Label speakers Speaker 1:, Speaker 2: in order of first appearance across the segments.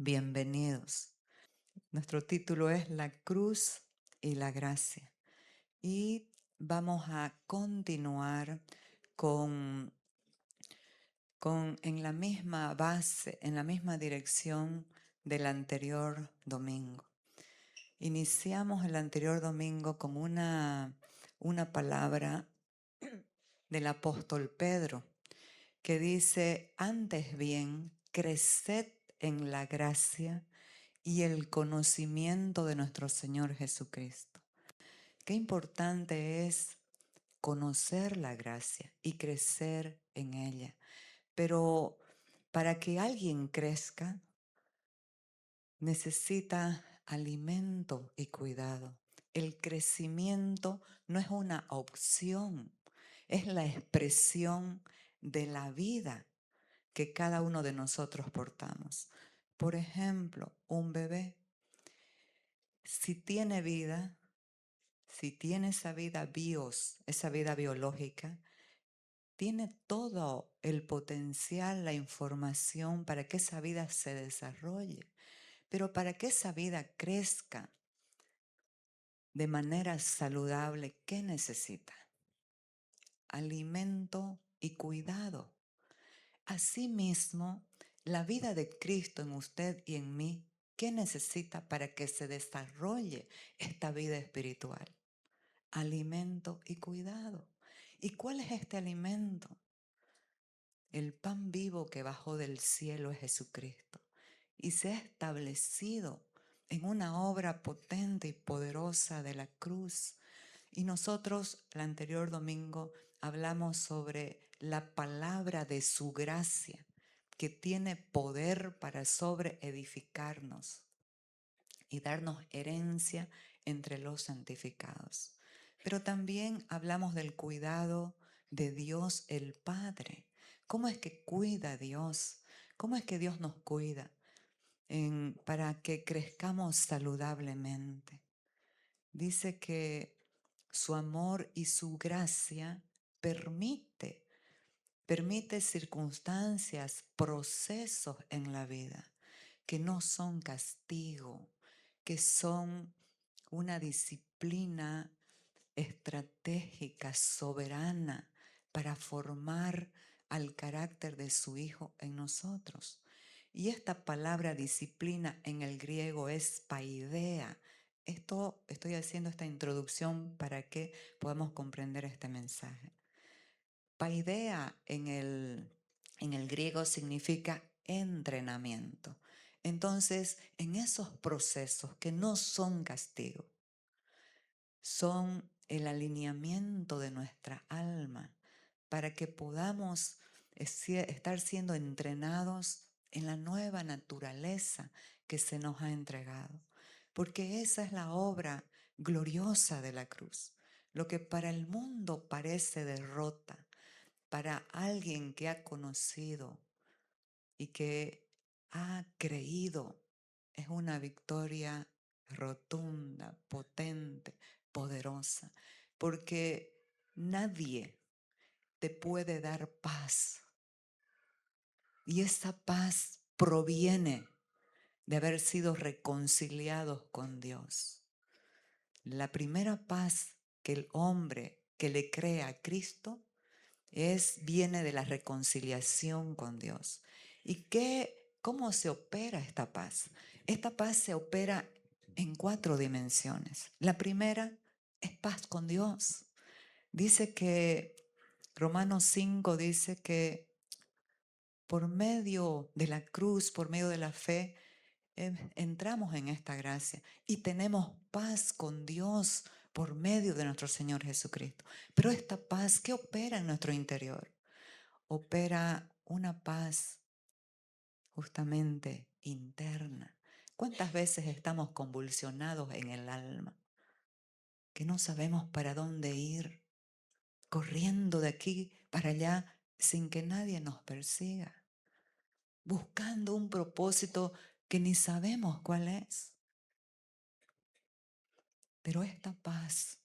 Speaker 1: Bienvenidos. Nuestro título es La cruz y la gracia. Y vamos a continuar con, en la misma base, en la misma dirección del anterior domingo. Iniciamos el anterior domingo con una palabra del apóstol Pedro que dice: antes bien, creced en la gracia y el conocimiento de nuestro Señor Jesucristo. Qué importante es conocer la gracia y crecer en ella. Pero para que alguien crezca, necesita alimento y cuidado. El crecimiento no es una opción, es la expresión de la vida que cada uno de nosotros portamos. Por ejemplo, un bebé, si tiene vida, si tiene esa vida esa vida biológica, tiene todo el potencial, la información para que esa vida se desarrolle. Pero para que esa vida crezca de manera saludable, ¿qué necesita? Alimento y cuidado. Asimismo, la vida de Cristo en usted y en mí, ¿qué necesita para que se desarrolle esta vida espiritual? Alimento y cuidado. ¿Y cuál es este alimento? El pan vivo que bajó del cielo es Jesucristo y se ha establecido en una obra potente y poderosa de la cruz. Y nosotros el anterior domingo hablamos sobre la palabra de su gracia, que tiene poder para sobreedificarnos y darnos herencia entre los santificados. Pero también hablamos del cuidado de Dios el Padre. ¿Cómo es que cuida Dios? ¿Cómo es que Dios nos cuida para que crezcamos saludablemente? Dice que su amor y su gracia permite circunstancias, procesos en la vida que no son castigo, que son una disciplina estratégica, soberana, para formar al carácter de su Hijo en nosotros. Y esta palabra disciplina en el griego es paideia. Estoy haciendo esta introducción para que podamos comprender este mensaje. Paideia en el griego significa entrenamiento. Entonces, en esos procesos que no son castigo, son el alineamiento de nuestra alma para que podamos estar siendo entrenados en la nueva naturaleza que se nos ha entregado. Porque esa es la obra gloriosa de la cruz. Lo que para el mundo parece derrota, para alguien que ha conocido y que ha creído, es una victoria rotunda, potente, poderosa, porque nadie te puede dar paz. Y esa paz proviene de haber sido reconciliados con Dios. La primera paz que el hombre que le cree a Cristo viene de la reconciliación con Dios. ¿Y cómo se opera esta paz? Esta paz se opera en 4 dimensiones. La primera es paz con Dios. Dice que Romanos 5 dice que por medio de la cruz, por medio de la fe, entramos en esta gracia y tenemos paz con Dios por medio de nuestro Señor Jesucristo. Pero esta paz, ¿qué opera en nuestro interior? Opera una paz justamente interna. ¿Cuántas veces estamos convulsionados en el alma? Que no sabemos para dónde ir, corriendo de aquí para allá sin que nadie nos persiga, buscando un propósito que ni sabemos cuál es. Pero esta paz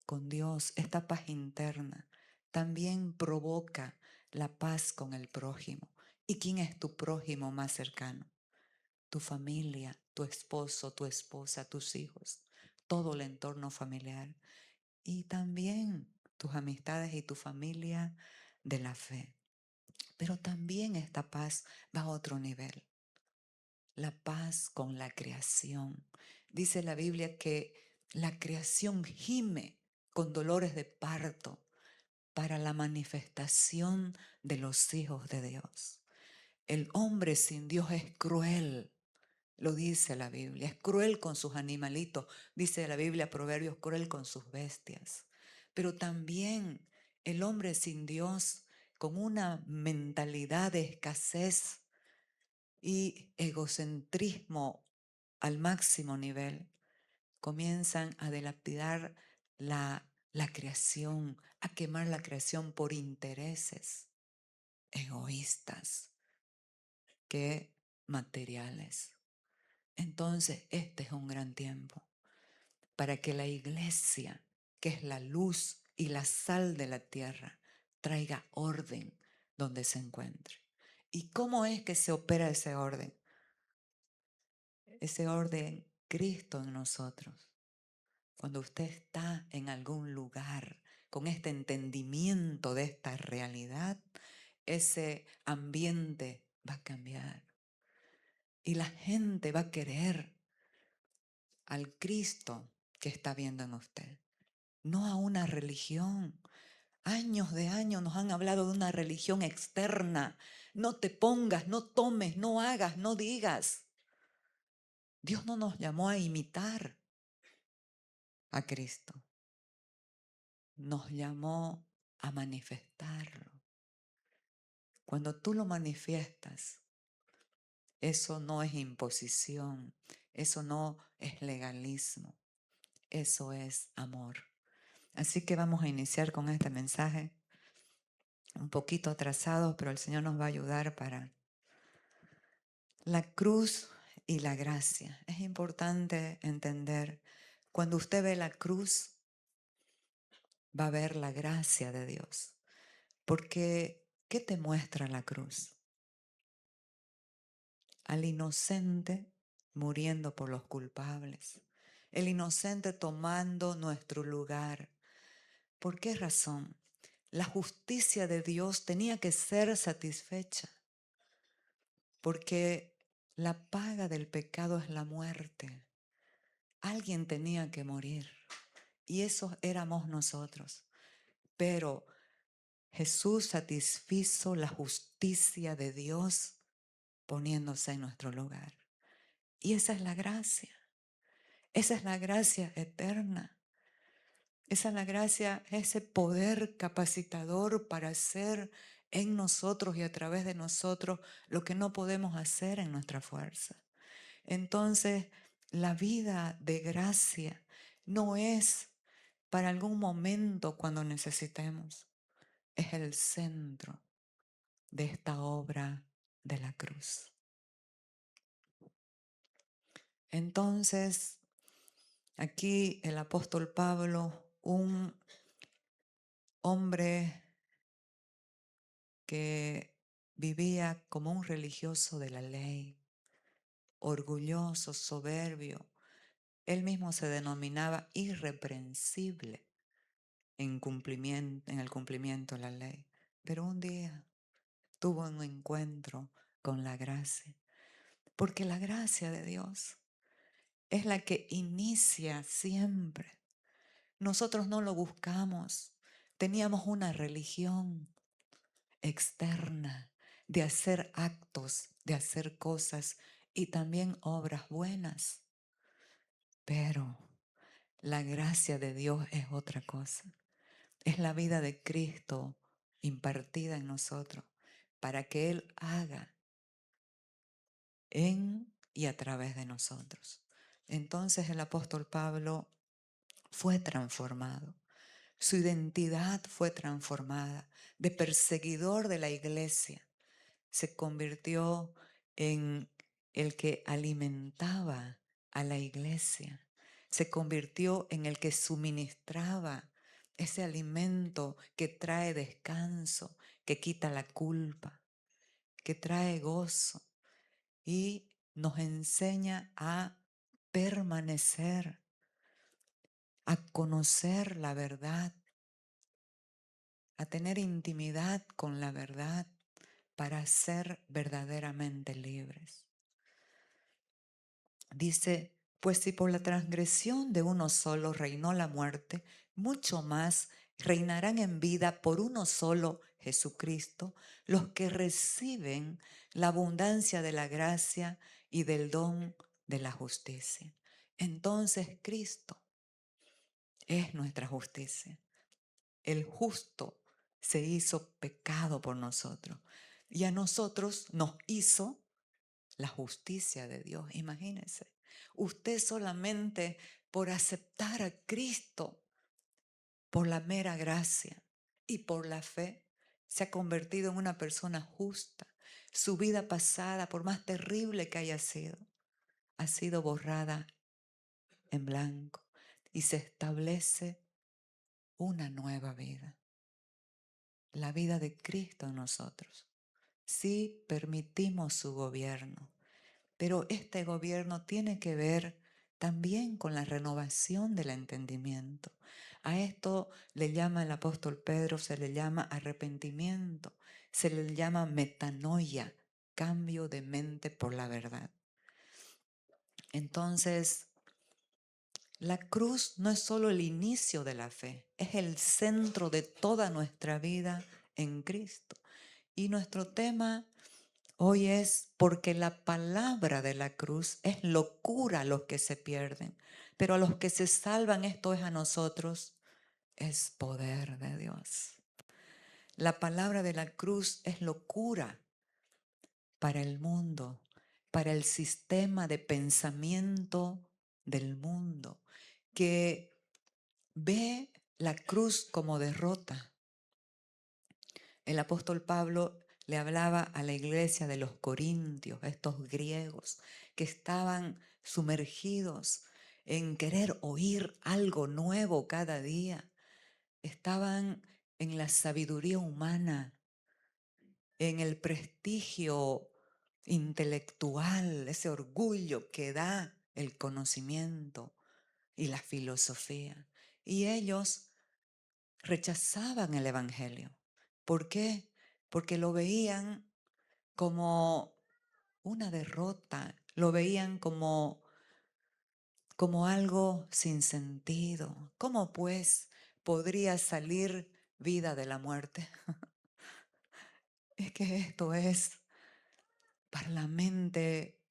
Speaker 1: con Dios, esta paz interna, también provoca la paz con el prójimo. ¿Y quién es tu prójimo más cercano? tu familia, tu esposo, tu esposa, tus hijos, todo el entorno familiar y también tus amistades y tu familia de la fe. Pero también esta paz va a otro nivel, la paz con la creación. Dice la Biblia que la creación gime con dolores de parto para la manifestación de los hijos de Dios. El hombre sin Dios es cruel, lo dice la Biblia, es cruel con sus animalitos, dice la Biblia, Proverbios, cruel con sus bestias. Pero también el hombre sin Dios, con una mentalidad de escasez y egocentrismo al máximo nivel, comienzan a dilapidar la creación, a quemar la creación por intereses egoístas que materiales. Entonces, este es un gran tiempo para que la iglesia, que es la luz y la sal de la tierra, traiga orden donde se encuentre. ¿Y cómo es que se opera ese orden? Ese orden, Cristo en nosotros. Cuando usted está en algún lugar con este entendimiento de esta realidad, ese ambiente va a cambiar y la gente va a querer al Cristo que está viendo en usted, no a una religión. Años de años nos han hablado de una religión externa. No te pongas, no tomes, no hagas, no digas. Dios no nos llamó a imitar a Cristo. Nos llamó a manifestarlo. Cuando tú lo manifiestas, eso no es imposición, eso no es legalismo, eso es amor. Así que vamos a iniciar con este mensaje, un poquito atrasado, pero el Señor nos va a ayudar para la cruz y la gracia. Es importante entender, cuando usted ve la cruz, va a ver la gracia de Dios. Porque, ¿qué te muestra la cruz? Al inocente muriendo por los culpables. El inocente tomando nuestro lugar. ¿Por qué razón? La justicia de Dios tenía que ser satisfecha. Porque la paga del pecado es la muerte. Alguien tenía que morir. Y eso éramos nosotros. Pero Jesús satisfizo la justicia de Dios poniéndose en nuestro lugar. Y esa es la gracia. Esa es la gracia eterna. Esa es la gracia, ese poder capacitador para hacer en nosotros y a través de nosotros lo que no podemos hacer en nuestra fuerza. Entonces, la vida de gracia no es para algún momento cuando necesitemos. Es el centro de esta obra de la cruz. Entonces, aquí el apóstol Pablo, un hombre que vivía como un religioso de la ley, orgulloso, soberbio, él mismo se denominaba irreprensible en el cumplimiento de la ley. Pero un día tuvo un encuentro con la gracia, porque la gracia de Dios es la que inicia siempre. Nosotros no lo buscamos. Teníamos una religión externa de hacer actos, de hacer cosas y también obras buenas. Pero la gracia de Dios es otra cosa. Es la vida de Cristo impartida en nosotros para que Él haga en y a través de nosotros. Entonces el apóstol Pablo fue transformado. Su identidad fue transformada. De perseguidor de la iglesia, se convirtió en el que alimentaba a la iglesia. Se convirtió en el que suministraba ese alimento que trae descanso, que quita la culpa, que trae gozo y nos enseña a permanecer, a conocer la verdad, a tener intimidad con la verdad para ser verdaderamente libres. Dice, pues si por la transgresión de uno solo reinó la muerte, mucho más reinarán en vida por uno solo, Jesucristo, los que reciben la abundancia de la gracia y del don de la justicia. Entonces Cristo es nuestra justicia. El justo se hizo pecado por nosotros y a nosotros nos hizo la justicia de Dios. Imagínense, usted solamente por aceptar a Cristo, por la mera gracia y por la fe, se ha convertido en una persona justa. Su vida pasada, por más terrible que haya sido, ha sido borrada en blanco y se establece una nueva vida, la vida de Cristo en nosotros. Si permitimos su gobierno. Pero este gobierno tiene que ver también con la renovación del entendimiento. A esto le llama el apóstol Pedro, se le llama arrepentimiento, se le llama metanoia, cambio de mente por la verdad. Entonces, la cruz no es solo el inicio de la fe, es el centro de toda nuestra vida en Cristo. Y nuestro tema hoy es porque la palabra de la cruz es locura a los que se pierden, pero a los que se salvan, esto es a nosotros, es poder de Dios. La palabra de la cruz es locura para el mundo, para el sistema de pensamiento del mundo, que ve la cruz como derrota. El apóstol Pablo le hablaba a la iglesia de los corintios, estos griegos que estaban sumergidos en querer oír algo nuevo cada día. Estaban en la sabiduría humana, en el prestigio intelectual, ese orgullo que da el conocimiento y la filosofía. Y ellos rechazaban el Evangelio. ¿Por qué? Porque lo veían como una derrota, lo veían como algo sin sentido. ¿Cómo pues podría salir vida de la muerte? Es que esto es para la mente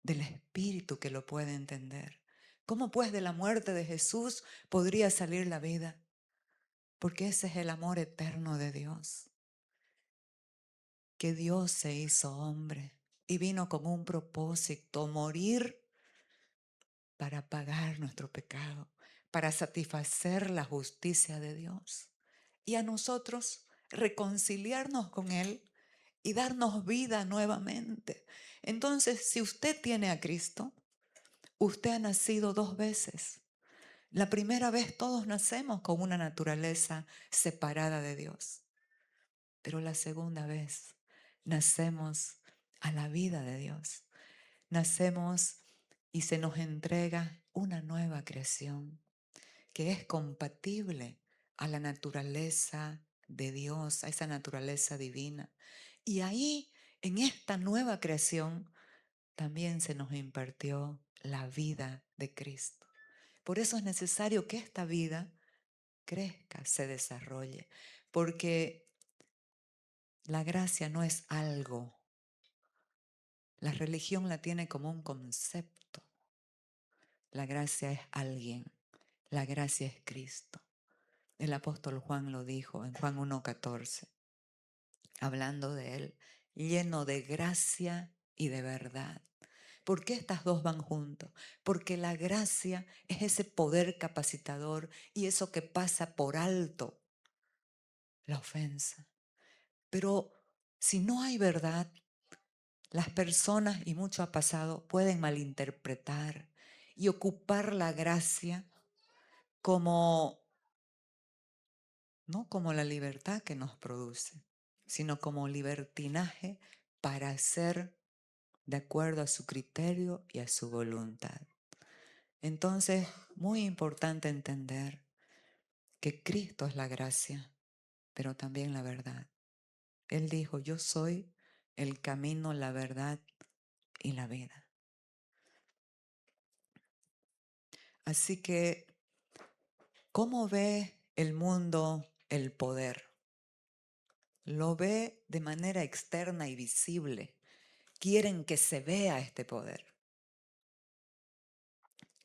Speaker 1: del espíritu que lo puede entender. ¿Cómo pues de la muerte de Jesús podría salir la vida? Porque ese es el amor eterno de Dios. Que Dios se hizo hombre y vino con un propósito, morir para pagar nuestro pecado, para satisfacer la justicia de Dios. Y a nosotros reconciliarnos con Él y darnos vida nuevamente. Entonces, si usted tiene a Cristo, usted ha nacido dos veces. La primera vez todos nacemos con una naturaleza separada de Dios. Pero la segunda vez nacemos a la vida de Dios. Nacemos y se nos entrega una nueva creación que es compatible a la naturaleza de Dios, a esa naturaleza divina. Y ahí, en esta nueva creación, también se nos impartió la vida de Cristo. Por eso es necesario que esta vida crezca, se desarrolle, porque la gracia no es algo. La religión la tiene como un concepto. La gracia es alguien. La gracia es Cristo. El apóstol Juan lo dijo en Juan 1:14, hablando de él, lleno de gracia y de verdad. ¿Por qué estas dos van juntos? Porque la gracia es ese poder capacitador y eso que pasa por alto la ofensa. Pero si no hay verdad, las personas, y mucho ha pasado, pueden malinterpretar y ocupar la gracia como, no como la libertad que nos produce, sino como libertinaje para hacer de acuerdo a su criterio y a su voluntad. Entonces, muy importante entender que Cristo es la gracia, pero también la verdad. Él dijo, yo soy el camino, la verdad y la vida. Así que, ¿cómo ve el mundo el poder? Lo ve de manera externa y visible. Quieren que se vea este poder.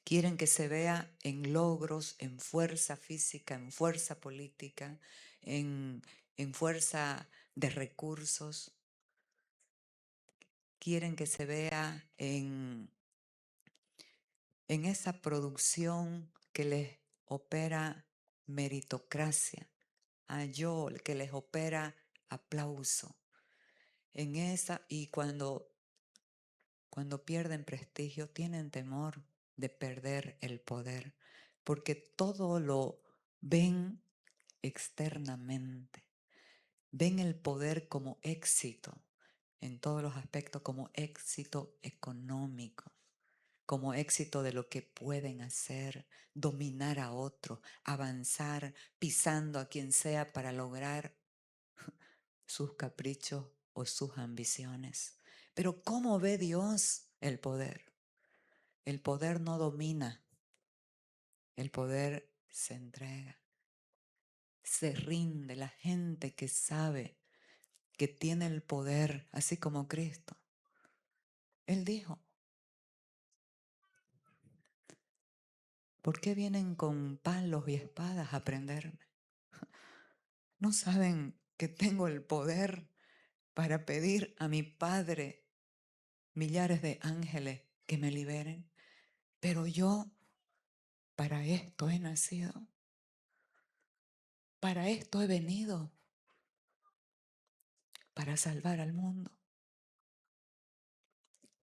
Speaker 1: Quieren que se vea en logros, en fuerza física, en fuerza política, en fuerza de recursos. Quieren que se vea en esa producción que les opera meritocracia, que les opera aplauso. En esa, y cuando pierden prestigio, tienen temor de perder el poder, porque todo lo ven externamente. Ven el poder como éxito, en todos los aspectos, como éxito económico, como éxito de lo que pueden hacer, dominar a otro, avanzar, pisando a quien sea para lograr sus caprichos o sus ambiciones. Pero ¿cómo ve Dios el poder? El poder no domina, el poder se entrega, se rinde. La gente que sabe que tiene el poder, así como Cristo. Él dijo, ¿por qué vienen con palos y espadas a prenderme? ¿No saben que tengo el poder para pedir a mi Padre millares de ángeles que me liberen? Pero yo para esto he nacido, para esto he venido, para salvar al mundo.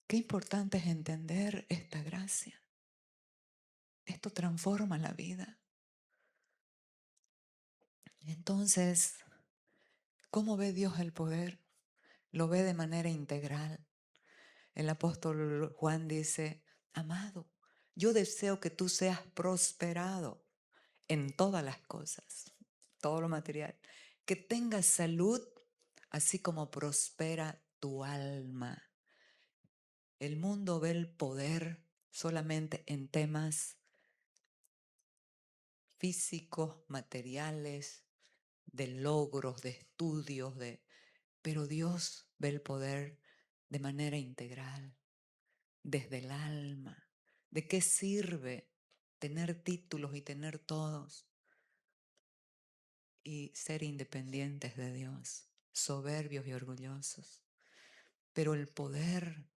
Speaker 1: Qué importante es entender esta gracia. Esto transforma la vida. Entonces, ¿cómo ve Dios el poder? Lo ve de manera integral. El apóstol Juan dice, amado, yo deseo que tú seas prosperado en todas las cosas, todo lo material, que tengas salud, así como prospera tu alma. El mundo ve el poder solamente en temas físicos, materiales, de logros, de estudios, pero Dios ve el poder de manera integral, desde el alma. ¿De qué sirve tener títulos y tener todos y ser independientes de Dios, soberbios y orgullosos? Pero el poder,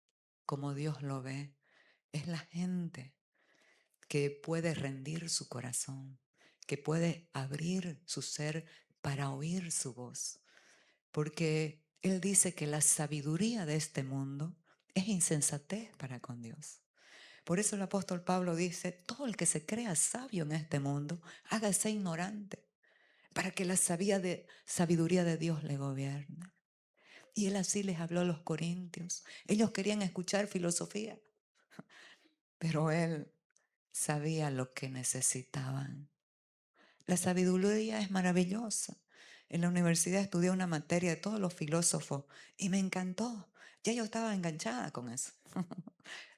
Speaker 1: como Dios lo ve, es la gente que puede rendir su corazón, que puede abrir su ser para oír su voz. Porque Él dice que la sabiduría de este mundo es insensatez para con Dios. Por eso el apóstol Pablo dice, todo el que se crea sabio en este mundo, hágase ignorante, para que la sabiduría de Dios le gobierne. Y él así les habló a los corintios. Ellos querían escuchar filosofía, pero él sabía lo que necesitaban. La sabiduría es maravillosa. En la universidad estudié una materia de todos los filósofos y me encantó. Ya yo estaba enganchada con eso.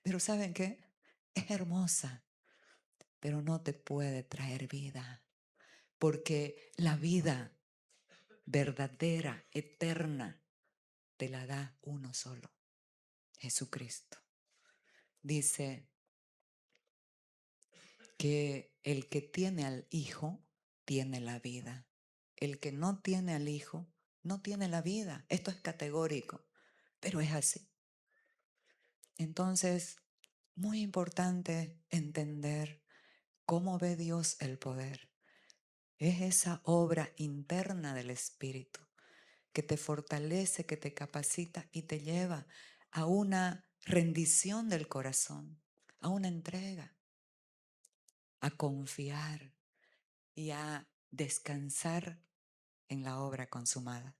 Speaker 1: Pero ¿saben qué? Es hermosa, pero no te puede traer vida. Porque la vida verdadera, eterna, te la da uno solo, Jesucristo. Dice que el que tiene al Hijo tiene la vida. El que no tiene al Hijo no tiene la vida. Esto es categórico, pero es así. Entonces, muy importante entender cómo ve Dios el poder. Es esa obra interna del Espíritu que te fortalece, que te capacita y te lleva a una rendición del corazón, a una entrega, a confiar y a descansar en la obra consumada.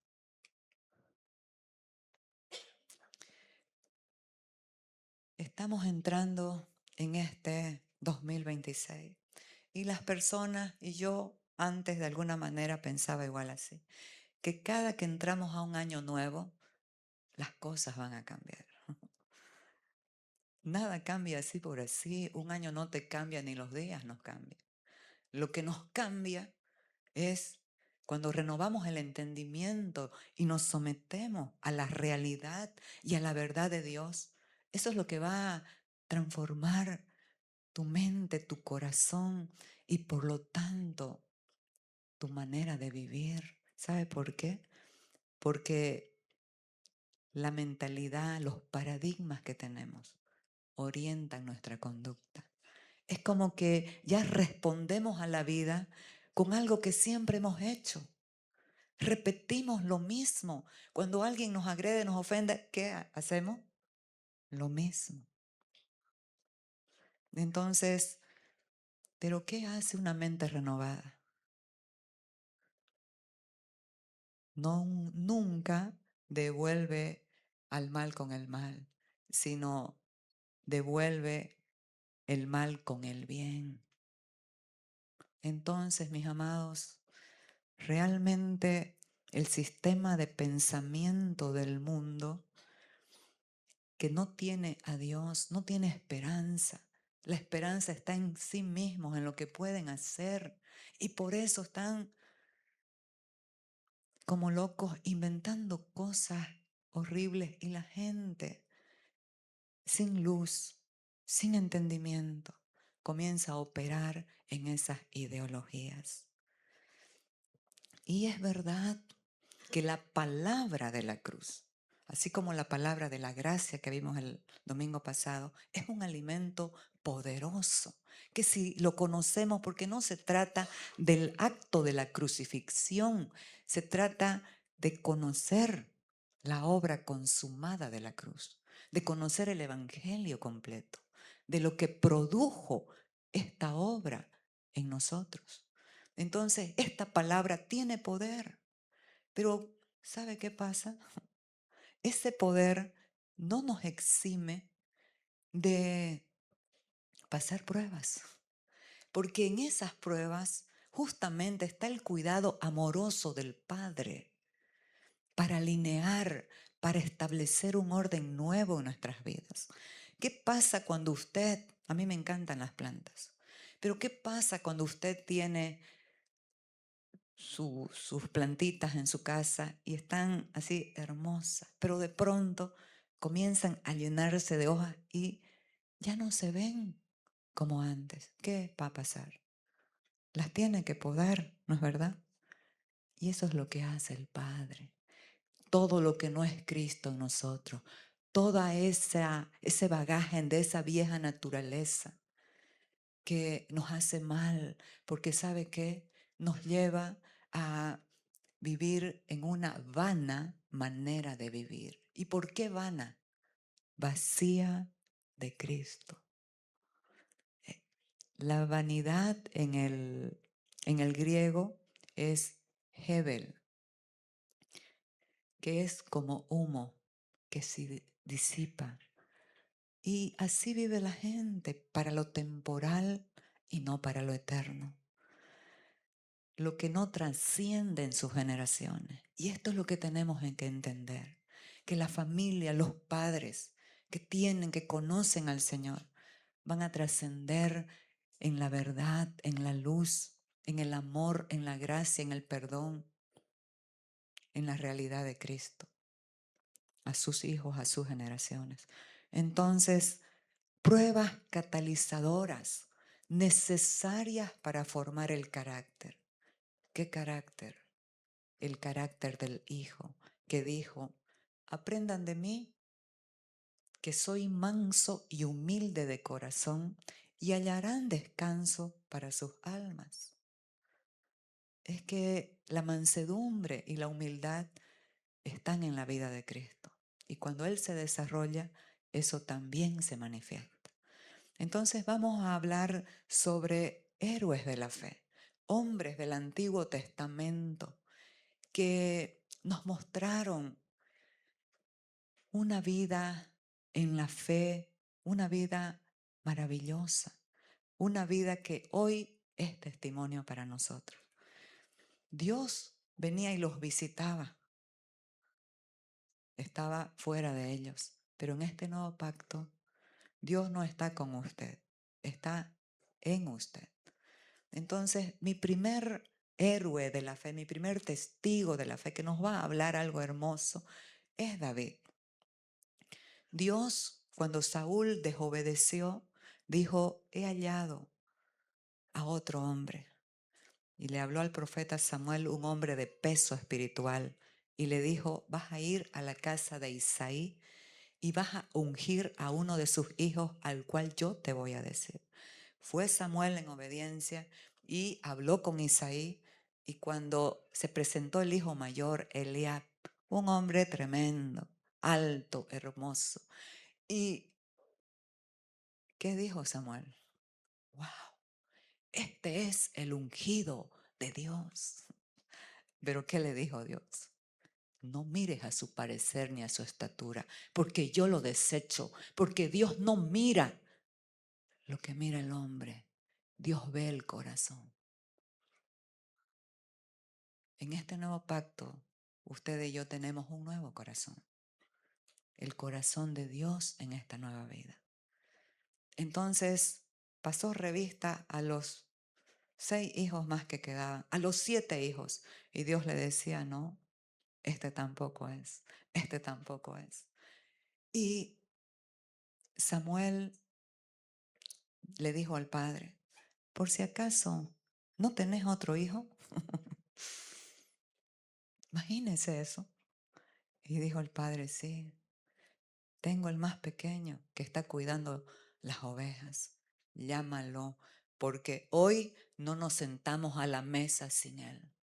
Speaker 1: Estamos entrando en este 2026 y las personas, y yo antes de alguna manera pensaba igual así, que cada que entramos a un año nuevo, las cosas van a cambiar. Nada cambia así por así, un año no te cambia ni los días nos cambian. Lo que nos cambia es cuando renovamos el entendimiento y nos sometemos a la realidad y a la verdad de Dios. Eso es lo que va a transformar tu mente, tu corazón y por lo tanto tu manera de vivir. ¿Sabe por qué? Porque la mentalidad, los paradigmas que tenemos orientan nuestra conducta. Es como que ya respondemos a la vida con algo que siempre hemos hecho. Repetimos lo mismo. Cuando alguien nos agrede, nos ofende, ¿qué hacemos? Lo mismo. Entonces, ¿pero qué hace una mente renovada? No, nunca devuelve al mal con el mal, sino devuelve el mal con el bien. Entonces, mis amados, realmente el sistema de pensamiento del mundo que no tiene a Dios, no tiene esperanza. La esperanza está en sí mismos, en lo que pueden hacer. Y por eso están como locos inventando cosas horribles y la gente sin luz, sin entendimiento, comienza a operar en esas ideologías. Y es verdad que la palabra de la cruz, así como la palabra de la gracia que vimos el domingo pasado, es un alimento poderoso, que si lo conocemos, porque no se trata del acto de la crucifixión, se trata de conocer la obra consumada de la cruz, de conocer el evangelio completo, de lo que produjo esta obra en nosotros. Entonces, esta palabra tiene poder. Pero, ¿sabe qué pasa? Ese poder no nos exime de pasar pruebas, porque en esas pruebas justamente está el cuidado amoroso del Padre para alinear, para establecer un orden nuevo en nuestras vidas. ¿Qué pasa cuando usted, a mí me encantan las plantas, pero qué pasa cuando usted tiene sus plantitas en su casa y están así hermosas, pero de pronto comienzan a llenarse de hojas y ya no se ven como antes? ¿Qué va a pasar? Las tiene que podar, ¿no es verdad? Y eso es lo que hace el Padre. Todo lo que no es Cristo en nosotros, toda ese bagaje de esa vieja naturaleza que nos hace mal, porque ¿sabe qué? Nos lleva a vivir en una vana manera de vivir. ¿Y por qué vana? Vacía de Cristo. La vanidad en el griego es hebel, que es como humo que se disipa. Y así vive la gente, para lo temporal y no para lo eterno. Lo que no trasciende en sus generaciones. Y esto es lo que tenemos que entender, que la familia, los padres que tienen, que conocen al Señor, van a trascender en la verdad, en la luz, en el amor, en la gracia, en el perdón, en la realidad de Cristo, a sus hijos, a sus generaciones. Entonces, pruebas catalizadoras necesarias para formar el carácter. ¿Qué carácter? El carácter del Hijo, que dijo: aprendan de mí, que soy manso y humilde de corazón, y hallarán descanso para sus almas. Es que la mansedumbre y la humildad están en la vida de Cristo. Y cuando Él se desarrolla, eso también se manifiesta. Entonces vamos a hablar sobre héroes de la fe, hombres del Antiguo Testamento que nos mostraron una vida en la fe una vida maravillosa, una vida que hoy es testimonio para nosotros. Dios venía y los visitaba, estaba fuera de ellos, pero en este nuevo pacto Dios no está con usted, está en usted. Entonces, mi primer héroe de la fe, mi primer testigo de la fe que nos va a hablar algo hermoso es David. Dios, cuando Saúl desobedeció, dijo, he hallado a otro hombre. Y le habló al profeta Samuel, un hombre de peso espiritual, y le dijo, vas a ir a la casa de Isaí y vas a ungir a uno de sus hijos al cual yo te voy a decir. Fue Samuel en obediencia y habló con Isaí, y cuando se presentó el hijo mayor, Eliab, un hombre tremendo, alto, hermoso. ¿Y qué dijo Samuel? ¡Wow! Este es el ungido de Dios. ¿Pero qué le dijo Dios? No mires a su parecer ni a su estatura, porque yo lo desecho, porque Dios no mira lo que mira el hombre. Dios ve el corazón. En este nuevo pacto, usted y yo tenemos un nuevo corazón. El corazón de Dios en esta nueva vida. Entonces, pasó revista a los 6 hijos más que quedaban, a los 7 hijos. Y Dios le decía, no, este tampoco es, este tampoco es. Y Samuel le dijo al padre, por si acaso, ¿no tenés otro hijo? Imagínese eso. Y dijo el padre, sí, tengo el más pequeño que está cuidando las ovejas. Llámalo, porque hoy no nos sentamos a la mesa sin él.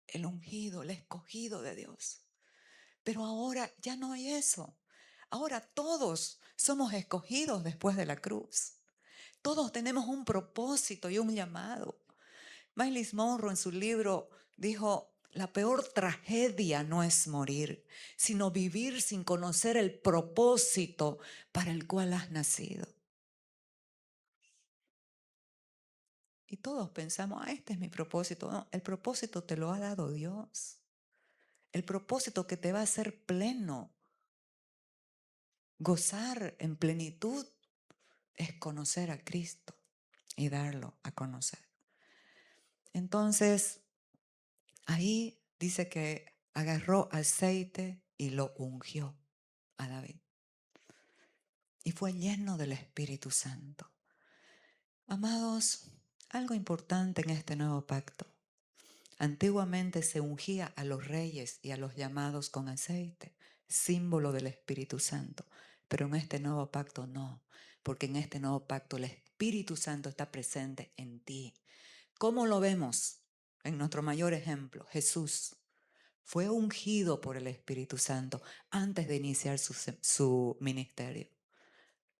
Speaker 1: El ungido, el escogido de Dios. Pero ahora ya no hay eso. Ahora todos somos escogidos después de la cruz. Todos tenemos un propósito y un llamado. Myles Monroe en su libro dijo, la peor tragedia no es morir, sino vivir sin conocer el propósito para el cual has nacido. Y todos pensamos, este es mi propósito. No, el propósito te lo ha dado Dios. El propósito que te va a hacer pleno, gozar en plenitud, es conocer a Cristo y darlo a conocer. Entonces, ahí dice que agarró aceite y lo ungió a David. Y fue lleno del Espíritu Santo. Amados, algo importante en este nuevo pacto. Antiguamente se ungía a los reyes y a los llamados con aceite, símbolo del Espíritu Santo. Pero en este nuevo pacto no, porque en este nuevo pacto el Espíritu Santo está presente en ti. ¿Cómo lo vemos? En nuestro mayor ejemplo, Jesús fue ungido por el Espíritu Santo antes de iniciar su ministerio,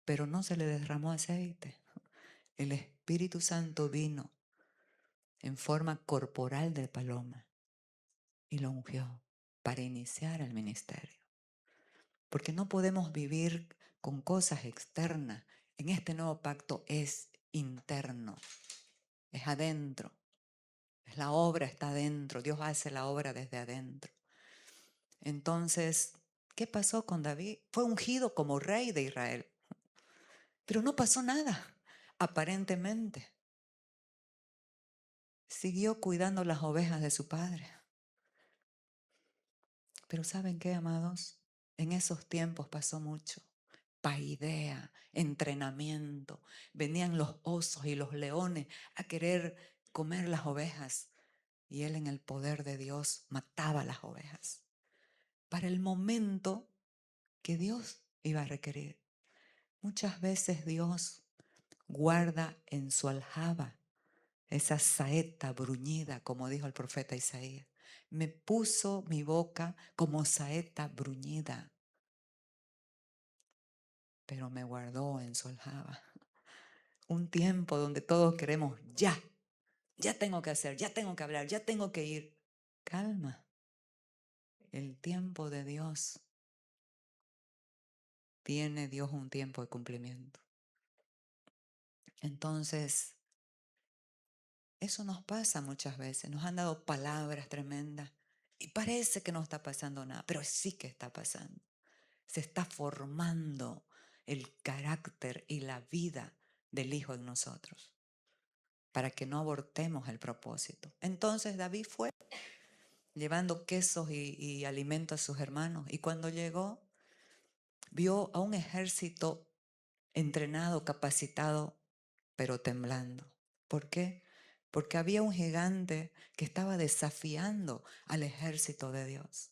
Speaker 1: pero no se le derramó aceite. El Espíritu Santo vino en forma corporal de paloma y lo ungió para iniciar el ministerio. Porque no podemos vivir con cosas externas. En este nuevo pacto es interno, es adentro. La obra está adentro, Dios hace la obra desde adentro. Entonces, ¿qué pasó con David? Fue ungido como rey de Israel, pero no pasó nada, aparentemente. Siguió cuidando las ovejas de su padre. Pero ¿saben qué, amados? En esos tiempos pasó mucho. Paidea, entrenamiento. Venían los osos y los leones a querer comer las ovejas. Y él en el poder de Dios mataba las ovejas. Para el momento que Dios iba a requerir. Muchas veces Dios guarda en su aljaba esa saeta bruñida, como dijo el profeta Isaías. Me puso mi boca como saeta bruñida, pero me guardó en su aljaba. Un tiempo donde todos queremos ya tengo que hacer, ya tengo que hablar, ya tengo que ir. Calma, el tiempo de Dios tiene Dios un tiempo de cumplimiento. Entonces, eso nos pasa muchas veces. Nos han dado palabras tremendas y parece que no está pasando nada, pero sí que está pasando. Se está formando el carácter y la vida del Hijo en nosotros para que no abortemos el propósito. Entonces David fue llevando quesos y alimento a sus hermanos, y cuando llegó vio a un ejército entrenado, capacitado, pero temblando. ¿Por qué? Porque había un gigante que estaba desafiando al ejército de Dios.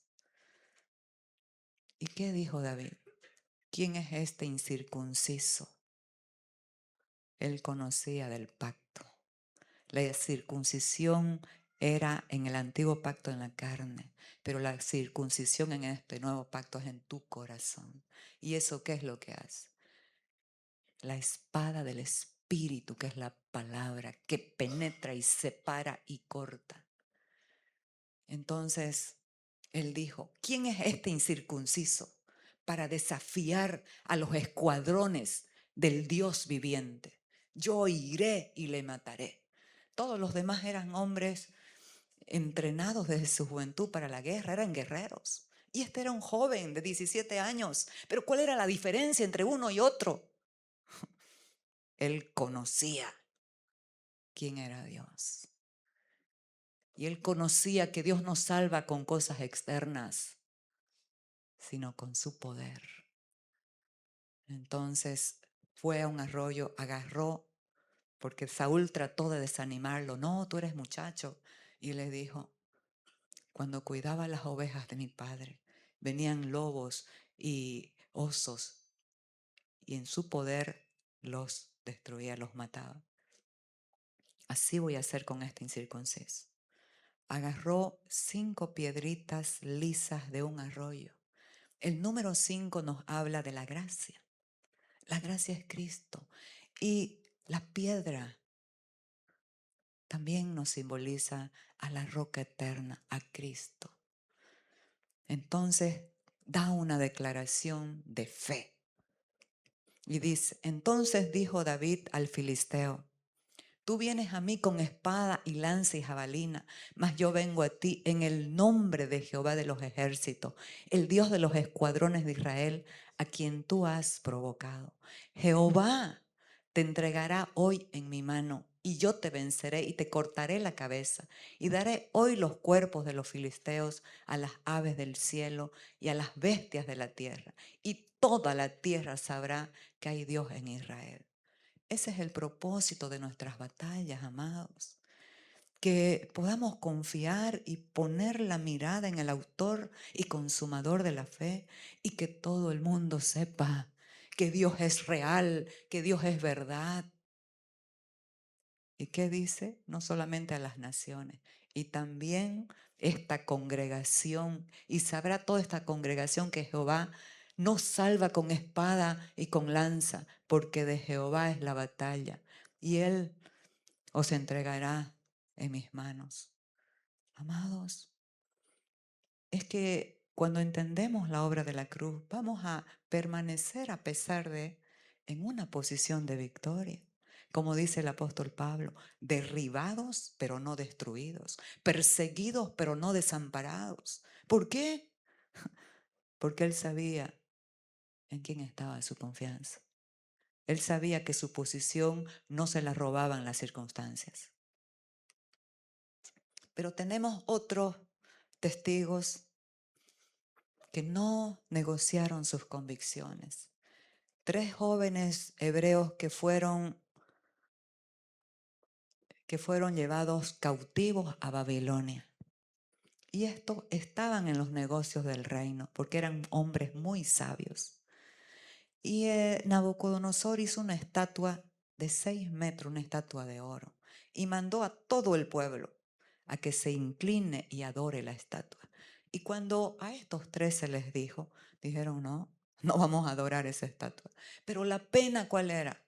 Speaker 1: ¿Y qué dijo David? ¿Quién es este incircunciso? Él conocía del pacto. La circuncisión era en el antiguo pacto en la carne, pero la circuncisión en este nuevo pacto es en tu corazón. ¿Y eso qué es lo que hace? La espada del Espíritu, que es la palabra, que penetra y separa y corta. Entonces, él dijo, ¿quién es este incircunciso para desafiar a los escuadrones del Dios viviente? Yo iré y le mataré. Todos los demás eran hombres entrenados desde su juventud para la guerra, eran guerreros. Y este era un joven de 17 años. Pero ¿cuál era la diferencia entre uno y otro? Él conocía quién era Dios. Y él conocía que Dios no salva con cosas externas, sino con su poder. Entonces fue a un arroyo, agarró, porque Saúl trató de desanimarlo. No, tú eres muchacho. Y le dijo, cuando cuidaba las ovejas de mi padre, venían lobos y osos, y en su poder los destruía, los mataba. Así voy a hacer con este incircunciso. Agarró 5 piedritas lisas de un arroyo. El número 5 nos habla de la gracia. La gracia es Cristo. Y la piedra también nos simboliza a la roca eterna, a Cristo. Entonces da una declaración de fe. Y dice, entonces dijo David al filisteo, tú vienes a mí con espada y lanza y jabalina, mas yo vengo a ti en el nombre de Jehová de los ejércitos, el Dios de los escuadrones de Israel, a quien tú has provocado. Jehová te entregará hoy en mi mano, y yo te venceré y te cortaré la cabeza, y daré hoy los cuerpos de los filisteos a las aves del cielo y a las bestias de la tierra, y toda la tierra sabrá que hay Dios en Israel. Ese es el propósito de nuestras batallas, amados. Que podamos confiar y poner la mirada en el autor y consumador de la fe, y que todo el mundo sepa que Dios es real, que Dios es verdad. ¿Y qué dice? No solamente a las naciones, y también esta congregación, y sabrá toda esta congregación que Jehová no salva con espada y con lanza, porque de Jehová es la batalla, y Él os entregará en mis manos. Amados, es que cuando entendemos la obra de la cruz, vamos a permanecer a pesar de en una posición de victoria. Como dice el apóstol Pablo, derribados pero no destruidos, perseguidos pero no desamparados. ¿Por qué? Porque él sabía en quién estaba su confianza. Él sabía que su posición no se la robaban las circunstancias. Pero tenemos otros testigos que no negociaron sus convicciones. 3 jóvenes hebreos que fueron llevados cautivos a Babilonia. Y estos estaban en los negocios del reino porque eran hombres muy sabios. Y Nabucodonosor hizo una estatua de 6 metros, una estatua de oro, y mandó a todo el pueblo a que se incline y adore la estatua. Y cuando a estos 3 se les dijo, dijeron, no, no vamos a adorar esa estatua. Pero la pena, ¿cuál era?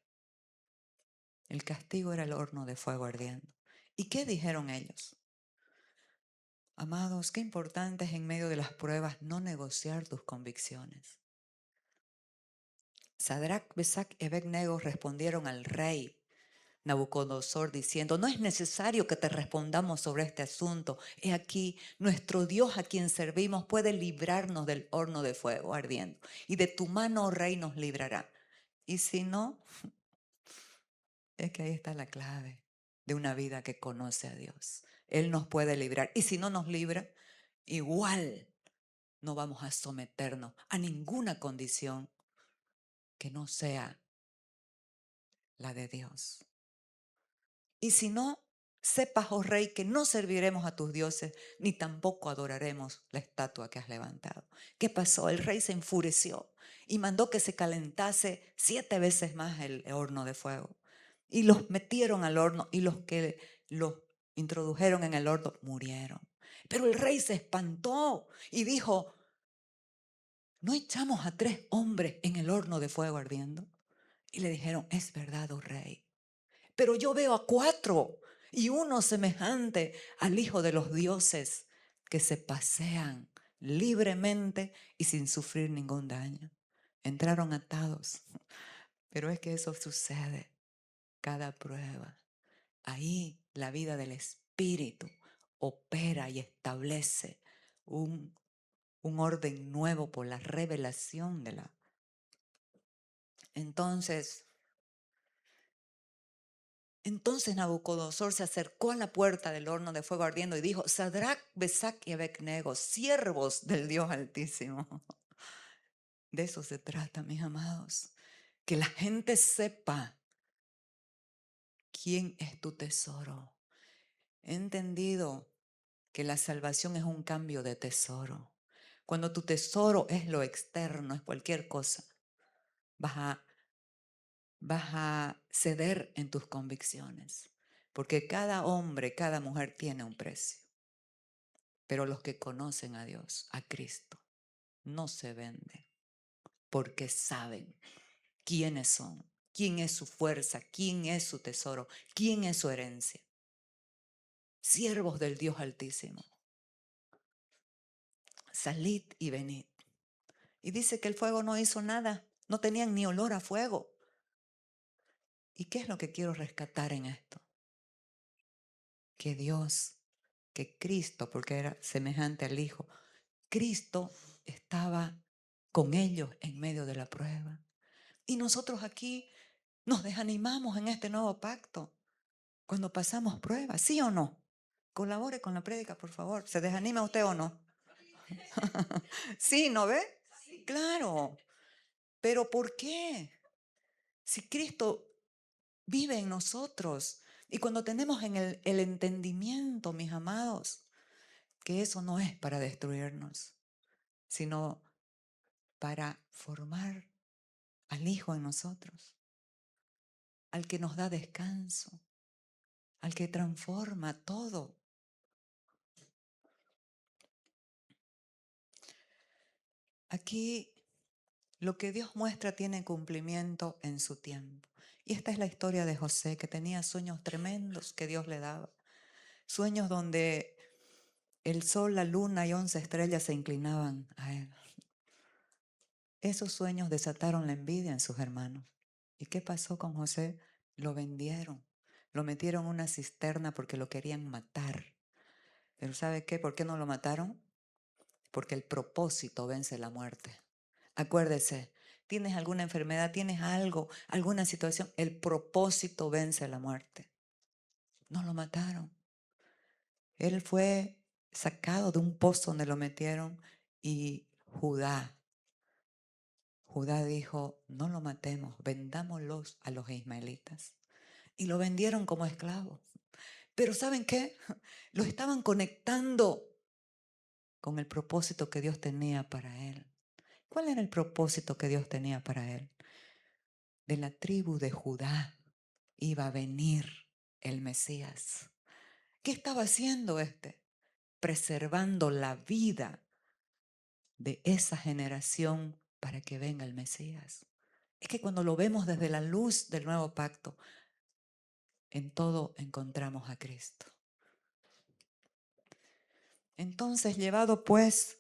Speaker 1: El castigo era el horno de fuego ardiendo. ¿Y qué dijeron ellos? Amados, qué importante es en medio de las pruebas no negociar tus convicciones. Sadrach, Mesach y Abednego respondieron al rey Nabucodonosor diciendo: no es necesario que te respondamos sobre este asunto. He aquí, nuestro Dios a quien servimos puede librarnos del horno de fuego ardiendo, y de tu mano, oh rey, nos librará. Y si no, es que ahí está la clave de una vida que conoce a Dios. Él nos puede librar. Y si no nos libra, igual no vamos a someternos a ninguna condición que no sea la de Dios. Y si no, sepas, oh rey, que no serviremos a tus dioses, ni tampoco adoraremos la estatua que has levantado. ¿Qué pasó? El rey se enfureció y mandó que se calentase 7 veces más el horno de fuego. Y los metieron al horno, y los que los introdujeron en el horno murieron. Pero el rey se espantó y dijo: ¿no echamos a 3 hombres en el horno de fuego ardiendo? Y le dijeron: es verdad, oh rey. Pero yo veo a 4 y uno semejante al hijo de los dioses que se pasean libremente y sin sufrir ningún daño. Entraron atados, pero es que eso sucede cada prueba. Ahí la vida del Espíritu opera y establece un orden nuevo por la revelación de la... Entonces Nabucodonosor se acercó a la puerta del horno de fuego ardiendo y dijo: Sadrach, Mesach y Abednego, siervos del Dios Altísimo. De eso se trata, mis amados. Que la gente sepa quién es tu tesoro. He entendido que la salvación es un cambio de tesoro. Cuando tu tesoro es lo externo, es cualquier cosa, vas a ceder en tus convicciones. Porque cada hombre, cada mujer tiene un precio. Pero los que conocen a Dios, a Cristo, no se venden porque saben quiénes son, quién es su fuerza, quién es su tesoro, quién es su herencia. Siervos del Dios Altísimo, salid y venid. Y dice que el fuego no hizo nada, no tenían ni olor a fuego. ¿Y qué es lo que quiero rescatar en esto? Que Dios, que Cristo, porque era semejante al Hijo, Cristo estaba con ellos en medio de la prueba. Y nosotros aquí nos desanimamos en este nuevo pacto cuando pasamos pruebas, ¿sí o no? Colabore con la prédica, por favor. ¿Se desanima usted o no? Sí, ¿no ve? Claro. Pero ¿por qué? Si Cristo vive en nosotros y cuando tenemos en el entendimiento, mis amados, que eso no es para destruirnos, sino para formar al Hijo en nosotros, al que nos da descanso, al que transforma todo. Aquí lo que Dios muestra tiene cumplimiento en su tiempo. Y esta es la historia de José, que tenía sueños tremendos que Dios le daba. Sueños donde el sol, la luna y 11 estrellas se inclinaban a él. Esos sueños desataron la envidia en sus hermanos. ¿Y qué pasó con José? Lo vendieron. Lo metieron en una cisterna porque lo querían matar. Pero ¿sabe qué? ¿Por qué no lo mataron? Porque el propósito vence la muerte. Acuérdese, tienes alguna enfermedad, tienes algo, alguna situación, el propósito vence la muerte. No lo mataron. Él fue sacado de un pozo donde lo metieron y Judá dijo: no lo matemos, vendámoslos a los ismaelitas. Y lo vendieron como esclavo. Pero ¿saben qué? Lo estaban conectando con el propósito que Dios tenía para él. ¿Cuál era el propósito que Dios tenía para él? De la tribu de Judá iba a venir el Mesías. ¿Qué estaba haciendo este? Preservando la vida de esa generación para que venga el Mesías. Es que cuando lo vemos desde la luz del nuevo pacto, en todo encontramos a Cristo. Entonces, llevado pues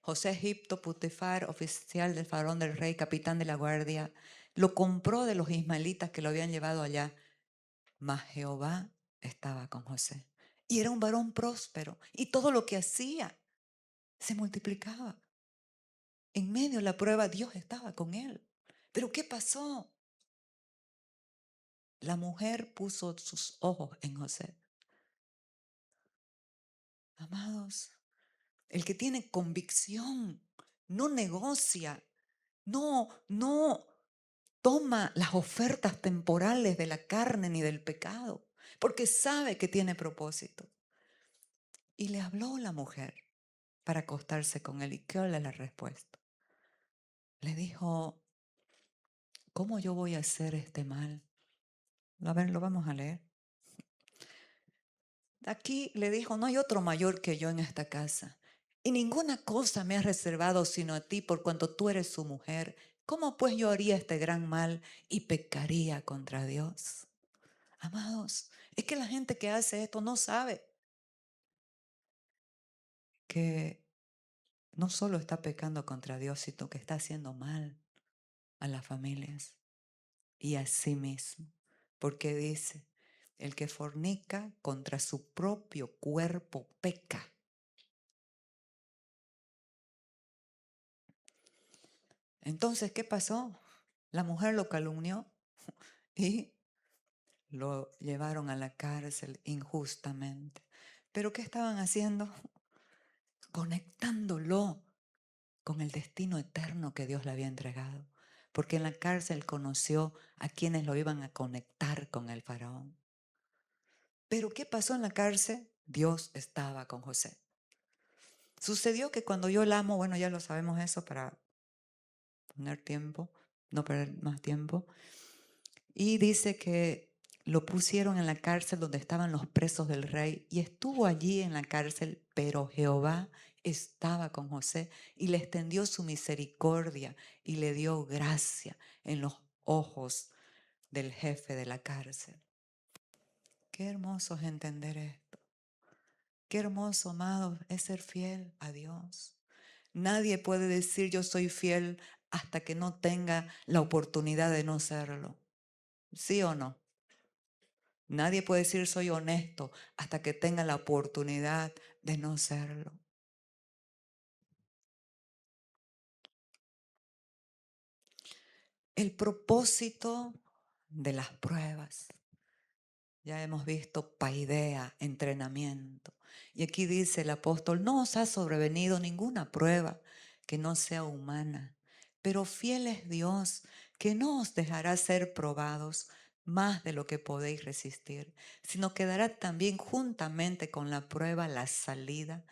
Speaker 1: José Egipto, Putifar, oficial del faraón del rey, capitán de la guardia, lo compró de los ismaelitas que lo habían llevado allá. Mas Jehová estaba con José. Y era un varón próspero. Y todo lo que hacía se multiplicaba. En medio de la prueba, Dios estaba con él. Pero ¿qué pasó? La mujer puso sus ojos en José. Amados, el que tiene convicción no negocia, no toma las ofertas temporales de la carne ni del pecado, porque sabe que tiene propósito. Y le habló la mujer para acostarse con él. ¿Y qué es la respuesta? Le dijo, ¿cómo yo voy a hacer este mal? A ver, lo vamos a leer. Aquí le dijo, no hay otro mayor que yo en esta casa. Y ninguna cosa me has reservado sino a ti por cuanto tú eres su mujer. ¿Cómo pues yo haría este gran mal y pecaría contra Dios? Amados, es que la gente que hace esto no sabe que no solo está pecando contra Dios, sino que está haciendo mal a las familias y a sí mismo. Porque dice, el que fornica contra su propio cuerpo peca. Entonces, ¿qué pasó? La mujer lo calumnió y lo llevaron a la cárcel injustamente. ¿Pero qué estaban haciendo? Conectándolo con el destino eterno que Dios le había entregado. Porque en la cárcel conoció a quienes lo iban a conectar con el faraón. ¿Pero qué pasó en la cárcel? Dios estaba con José. Sucedió que cuando yo la amo, bueno, ya lo sabemos eso para poner tiempo, no perder más tiempo. Y dice que lo pusieron en la cárcel donde estaban los presos del rey y estuvo allí en la cárcel, pero Jehová estaba con José y le extendió su misericordia y le dio gracia en los ojos del jefe de la cárcel. Qué hermoso es entender esto. Qué hermoso, amado, es ser fiel a Dios. Nadie puede decir yo soy fiel hasta que no tenga la oportunidad de no serlo. ¿Sí o no? Nadie puede decir soy honesto hasta que tenga la oportunidad de no serlo. El propósito de las pruebas. Ya hemos visto paidea, entrenamiento. Y aquí dice el apóstol, no os ha sobrevenido ninguna prueba que no sea humana, pero fiel es Dios, que no os dejará ser probados más de lo que podéis resistir, sino que dará también juntamente con la prueba la salida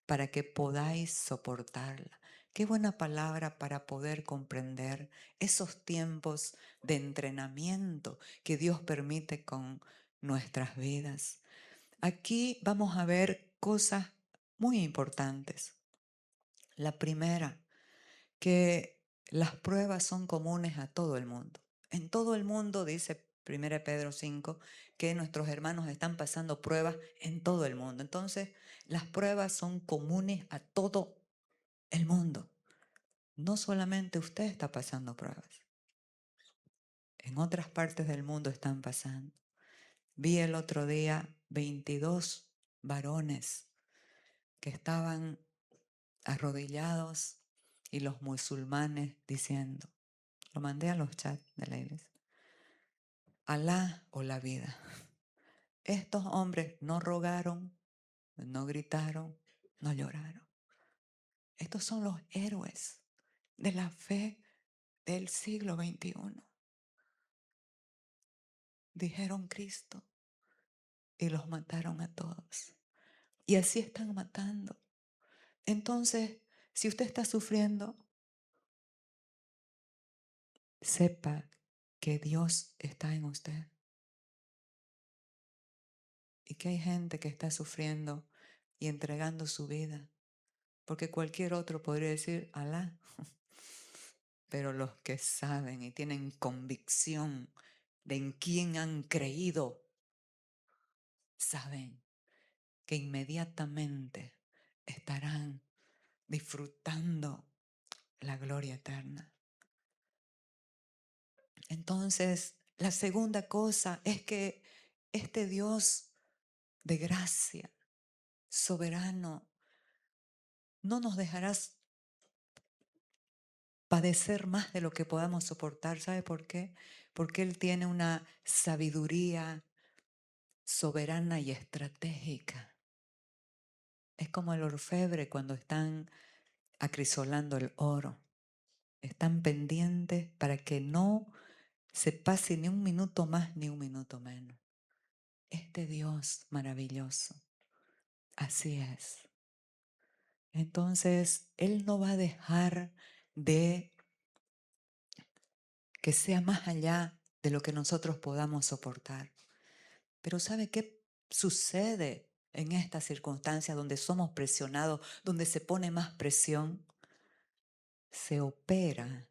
Speaker 1: para que podáis soportarla. Qué buena palabra para poder comprender esos tiempos de entrenamiento que Dios permite con nuestras vidas. Aquí vamos a ver cosas muy importantes. La primera, que las pruebas son comunes a todo el mundo. En todo el mundo, dice 1 Pedro 5, que nuestros hermanos están pasando pruebas en todo el mundo. Entonces, las pruebas son comunes a todo el mundo. No solamente usted está pasando pruebas. En otras partes del mundo están pasando. Vi el otro día 22 varones que estaban arrodillados y los musulmanes diciendo, lo mandé a los chats de la iglesia, Alá o la vida. Estos hombres no rogaron, no gritaron, no lloraron. Estos son los héroes de la fe del siglo XXI. Dijeron Cristo y los mataron a todos. Y así están matando. Entonces, si usted está sufriendo, sepa que Dios está en usted y que hay gente que está sufriendo y entregando su vida, porque cualquier otro podría decir Alá, pero los que saben y tienen convicción de en quién han creído, saben que inmediatamente estarán disfrutando la gloria eterna. Entonces, la segunda cosa es que este Dios de gracia, soberano, no nos dejará padecer más de lo que podamos soportar. ¿Sabe por qué? Porque Él tiene una sabiduría soberana y estratégica. Es como el orfebre cuando están acrisolando el oro. Están pendientes para que no se pase ni un minuto más ni un minuto menos. Este Dios maravilloso, así es. Entonces, Él no va a dejar de que sea más allá de lo que nosotros podamos soportar. Pero ¿sabe qué sucede en estas circunstancias donde somos presionados, donde se pone más presión? Se opera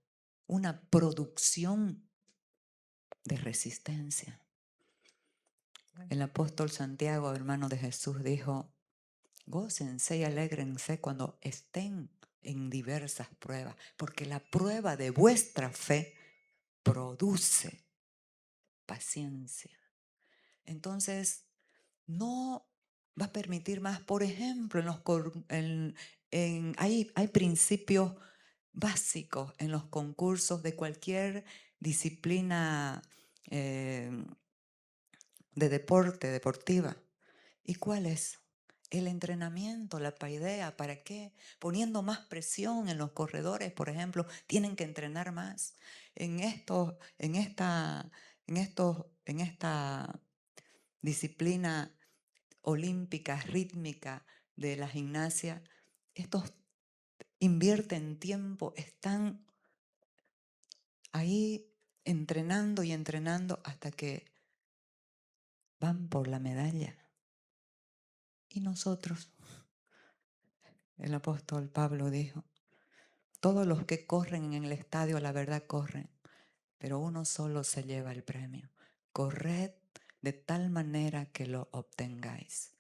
Speaker 1: una producción de resistencia. El apóstol Santiago, hermano de Jesús, dijo: gócense y alégrense cuando estén en diversas pruebas, porque la prueba de vuestra fe produce paciencia. Entonces, no va a permitir más. Por ejemplo, hay principios básicos en los concursos de cualquier disciplina eh, de deporte, deportiva. ¿Y cuál es? El entrenamiento, la paidea. ¿Para qué? Poniendo más presión en los corredores, por ejemplo, tienen que entrenar más. En esta disciplina olímpica, rítmica de la gimnasia, estos invierten tiempo, están ahí entrenando y entrenando hasta que van por la medalla. Y nosotros, el apóstol Pablo dijo: todos los que corren en el estadio, la verdad corren, pero uno solo se lleva el premio. Corred de tal manera que lo obtengáis.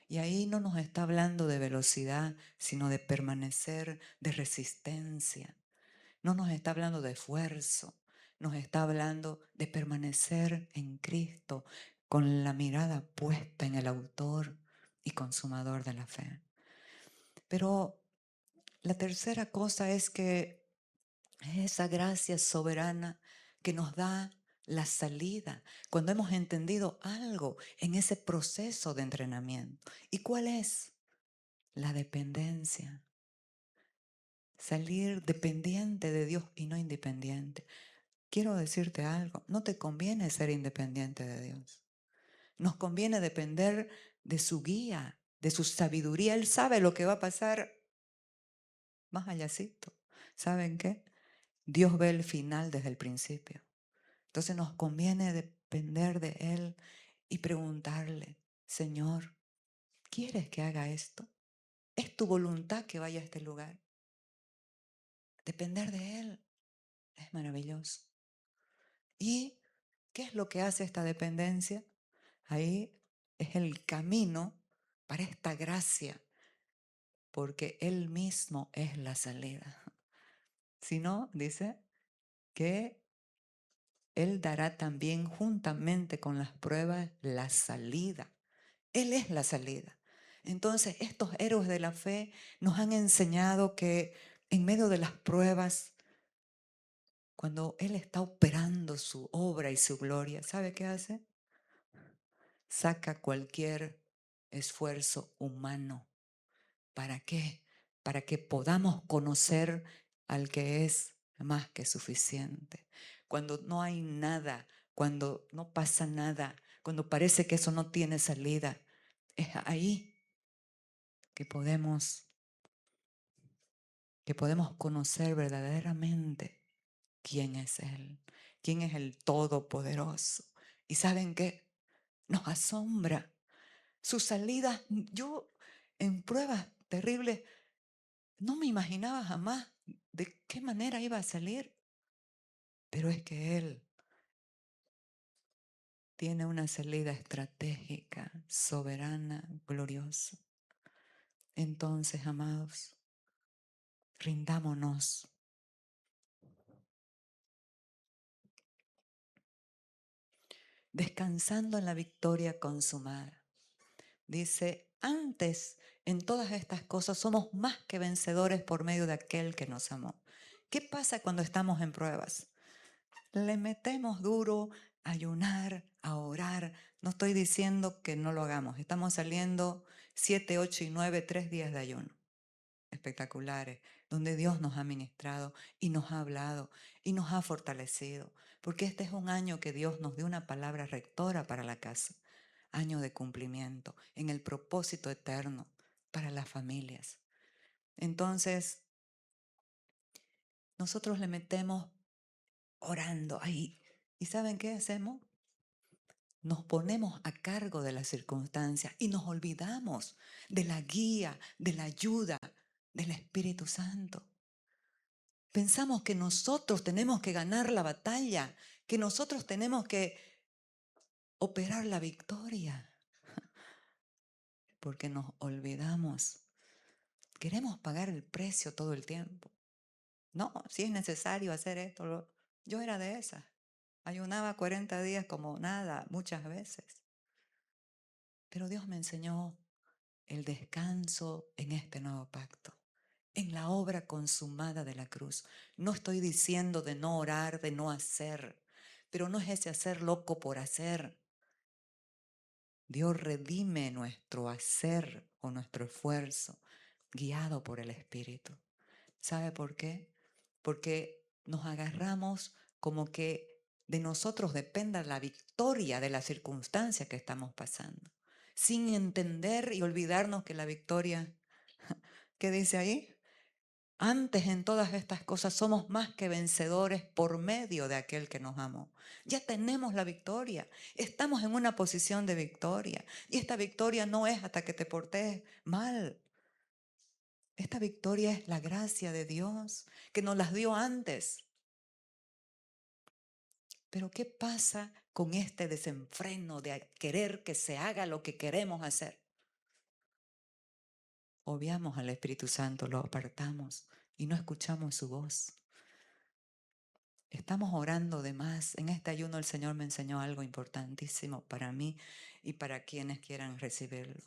Speaker 1: Y ahí no nos está hablando de velocidad, sino de permanecer, de resistencia. No nos está hablando de esfuerzo, nos está hablando de permanecer en Cristo con la mirada puesta en el autor y consumador de la fe. Pero la tercera cosa es que es esa gracia soberana que nos da la salida cuando hemos entendido algo en ese proceso de entrenamiento. ¿Y cuál es? La dependencia. Salir dependiente de Dios y no independiente. Quiero decirte algo, no te conviene ser independiente de Dios. Nos conviene depender de su guía, de su sabiduría. Él sabe lo que va a pasar más allácito. ¿Saben qué? Dios ve el final desde el principio. Entonces nos conviene depender de Él y preguntarle: Señor, ¿quieres que haga esto? ¿Es tu voluntad que vaya a este lugar? Depender de Él es maravilloso. ¿Y qué es lo que hace esta dependencia? Ahí es el camino para esta gracia, porque Él mismo es la salida. Si no, dice que Él dará también juntamente con las pruebas la salida. Él es la salida. Entonces, estos héroes de la fe nos han enseñado que en medio de las pruebas, cuando Él está operando su obra y su gloria, ¿sabe qué hace? Saca cualquier esfuerzo humano. ¿Para qué? Para que podamos conocer al que es más que suficiente. Cuando no hay nada, cuando no pasa nada, cuando parece que eso no tiene salida, es ahí que podemos conocer verdaderamente quién es Él, quién es el Todopoderoso. ¿Y saben qué? Nos asombra sus salidas. Yo en pruebas terribles no me imaginaba jamás de qué manera iba a salir, pero es que Él tiene una salida estratégica, soberana, gloriosa. Entonces, amados, rindámonos. Descansando en la victoria consumada. Dice, antes en todas estas cosas somos más que vencedores por medio de aquel que nos amó. ¿Qué pasa cuando estamos en pruebas? Le metemos duro a ayunar, a orar. No estoy diciendo que no lo hagamos. Estamos saliendo 7, 8 y 9, 3 días de ayuno espectaculares, donde Dios nos ha ministrado y nos ha hablado y nos ha fortalecido, porque este es un año que Dios nos dio una palabra rectora para la casa, año de cumplimiento en el propósito eterno para las familias. Entonces, nosotros le metemos orando ahí. ¿Y saben qué hacemos? Nos ponemos a cargo de las circunstancias y nos olvidamos de la guía, de la ayuda del Espíritu Santo. Pensamos que nosotros tenemos que ganar la batalla, que nosotros tenemos que operar la victoria, porque nos olvidamos. Queremos pagar el precio todo el tiempo. No, si es necesario hacer esto. Yo era de esas. Ayunaba 40 días como nada, muchas veces. Pero Dios me enseñó el descanso en este nuevo pacto, en la obra consumada de la cruz. No estoy diciendo de no orar, de no hacer, pero no es ese hacer loco por hacer. Dios redime nuestro hacer o nuestro esfuerzo, guiado por el Espíritu. ¿Sabe por qué? Porque nos agarramos como que de nosotros dependa la victoria de la circunstancia que estamos pasando, sin entender y olvidarnos que la victoria, ¿qué dice ahí? Antes en todas estas cosas somos más que vencedores por medio de aquel que nos amó. Ya tenemos la victoria, estamos en una posición de victoria y esta victoria no es hasta que te portes mal. Esta victoria es la gracia de Dios que nos las dio antes. Pero ¿qué pasa con este desenfreno de querer que se haga lo que queremos hacer? Obviamos al Espíritu Santo, lo apartamos y no escuchamos su voz. Estamos orando de más. En este ayuno el Señor me enseñó algo importantísimo para mí y para quienes quieran recibirlo.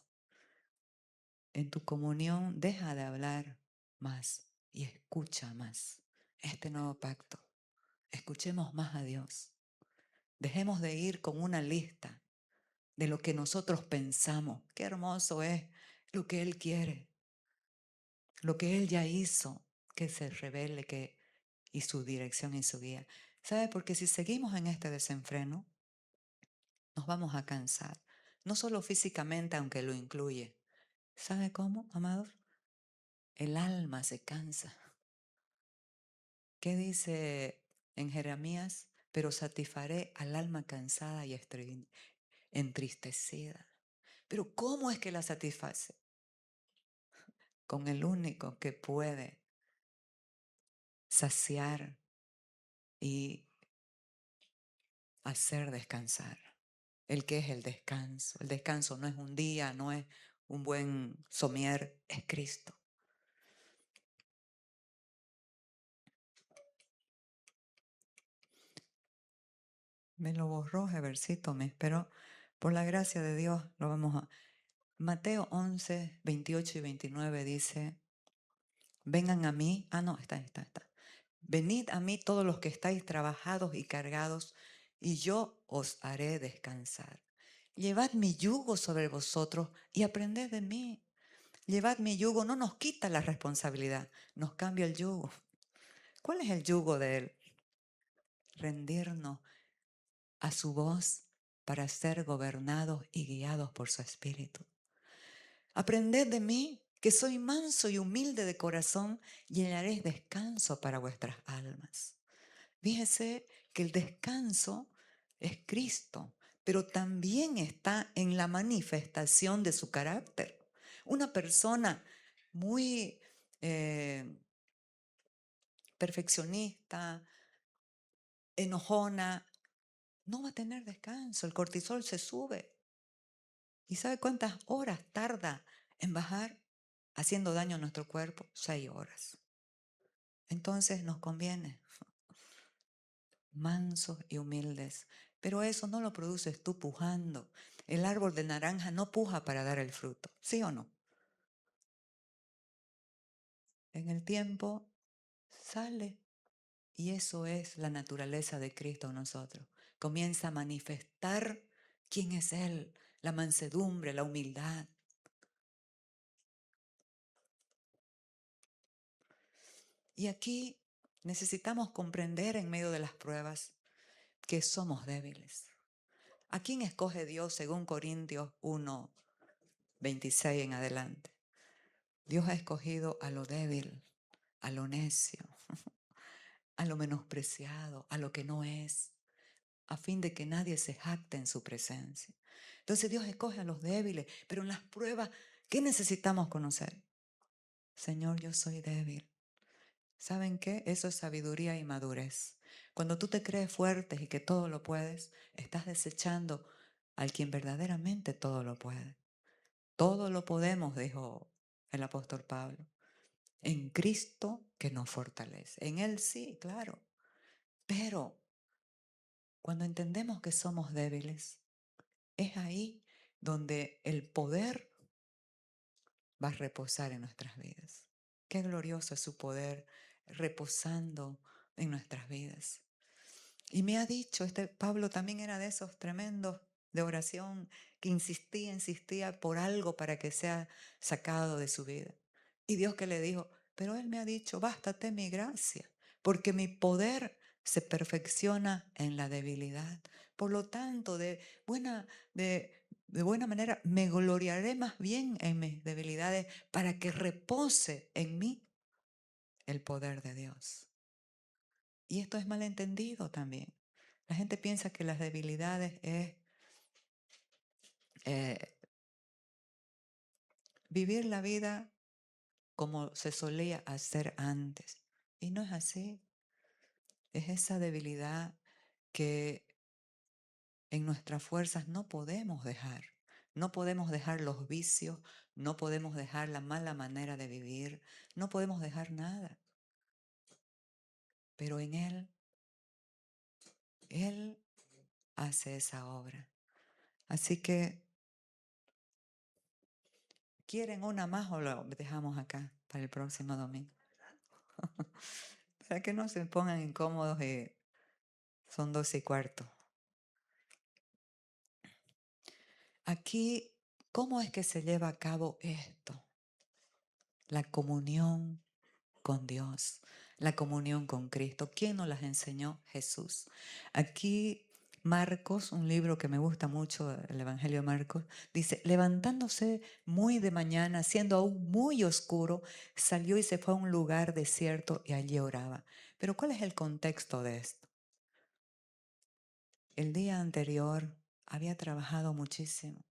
Speaker 1: En tu comunión deja de hablar más y escucha más este nuevo pacto. Escuchemos más a Dios. Dejemos de ir con una lista de lo que nosotros pensamos. Qué hermoso es lo que Él quiere, lo que Él ya hizo, que se revele y su dirección y su guía. ¿Sabe? Porque si seguimos en este desenfreno, nos vamos a cansar. No solo físicamente, aunque lo incluye. ¿Sabe cómo, amados? El alma se cansa. ¿Qué dice en Jeremías? Pero satisfaré al alma cansada y entristecida. Pero ¿cómo es que la satisface? Con el único que puede saciar y hacer descansar. El que es el descanso. El descanso no es un día, no es un buen somier, es Cristo. Me lo borró ese versito, pero por la gracia de Dios lo vamos a... Mateo 11, 28 y 29 dice, vengan a mí, no, está. Venid a mí todos los que estáis trabajados y cargados, y yo os haré descansar. Llevad mi yugo sobre vosotros y aprended de mí. Llevad mi yugo, no nos quita la responsabilidad, nos cambia el yugo. ¿Cuál es el yugo de Él? Rendirnos a su voz para ser gobernados y guiados por su Espíritu. Aprended de mí, que soy manso y humilde de corazón, y hallaréis descanso para vuestras almas. Fíjese que el descanso es Cristo, pero también está en la manifestación de su carácter. Una persona muy perfeccionista, enojona, no va a tener descanso, el cortisol se sube. ¿Y sabe cuántas horas tarda en bajar haciendo daño a nuestro cuerpo? 6 horas. entonces nos conviene, mansos y humildes. Pero eso no lo produces tú pujando. El árbol de naranja no puja para dar el fruto, ¿sí o no? En el tiempo sale. Y eso es la naturaleza de Cristo en nosotros. Comienza a manifestar quién es Él, la mansedumbre, la humildad. Y aquí necesitamos comprender en medio de las pruebas que somos débiles. ¿A quién escoge Dios según Corintios 1, 26 en adelante? Dios ha escogido a lo débil, a lo necio, a lo menospreciado, a lo que no es, a fin de que nadie se jacte en su presencia. Entonces Dios escoge a los débiles, pero en las pruebas, ¿qué necesitamos conocer? Señor, yo soy débil. ¿Saben qué? Eso es sabiduría y madurez. Cuando tú te crees fuerte y que todo lo puedes, estás desechando al quien verdaderamente todo lo puede. Todo lo podemos, dijo el apóstol Pablo, en Cristo que nos fortalece. En Él sí, claro. Pero cuando entendemos que somos débiles, es ahí donde el poder va a reposar en nuestras vidas. Qué glorioso es su poder reposando en nuestras vidas. Y me ha dicho, este Pablo también era de esos tremendos de oración que insistía por algo para que sea sacado de su vida. Y Dios que le dijo, pero él me ha dicho, bástate mi gracia, porque mi poder se perfecciona en la debilidad. Por lo tanto, de buena manera me gloriaré más bien en mis debilidades para que repose en mí el poder de Dios. Y esto es malentendido también. La gente piensa que las debilidades es eh, vivir la vida como se solía hacer antes. Y no es así. Es esa debilidad que en nuestras fuerzas no podemos dejar. No podemos dejar los vicios, no podemos dejar la mala manera de vivir, no podemos dejar nada. Pero en Él hace esa obra. Así que, ¿quieren una más o lo dejamos acá para el próximo domingo? Para que no se pongan incómodos y son 12:15. Aquí, ¿cómo es que se lleva a cabo esto? La comunión con Dios, la comunión con Cristo. ¿Quién nos las enseñó? Jesús. Aquí Marcos, un libro que me gusta mucho, el Evangelio de Marcos, dice, levantándose muy de mañana, siendo aún muy oscuro, salió y se fue a un lugar desierto y allí oraba. Pero ¿cuál es el contexto de esto? El día anterior había trabajado muchísimo.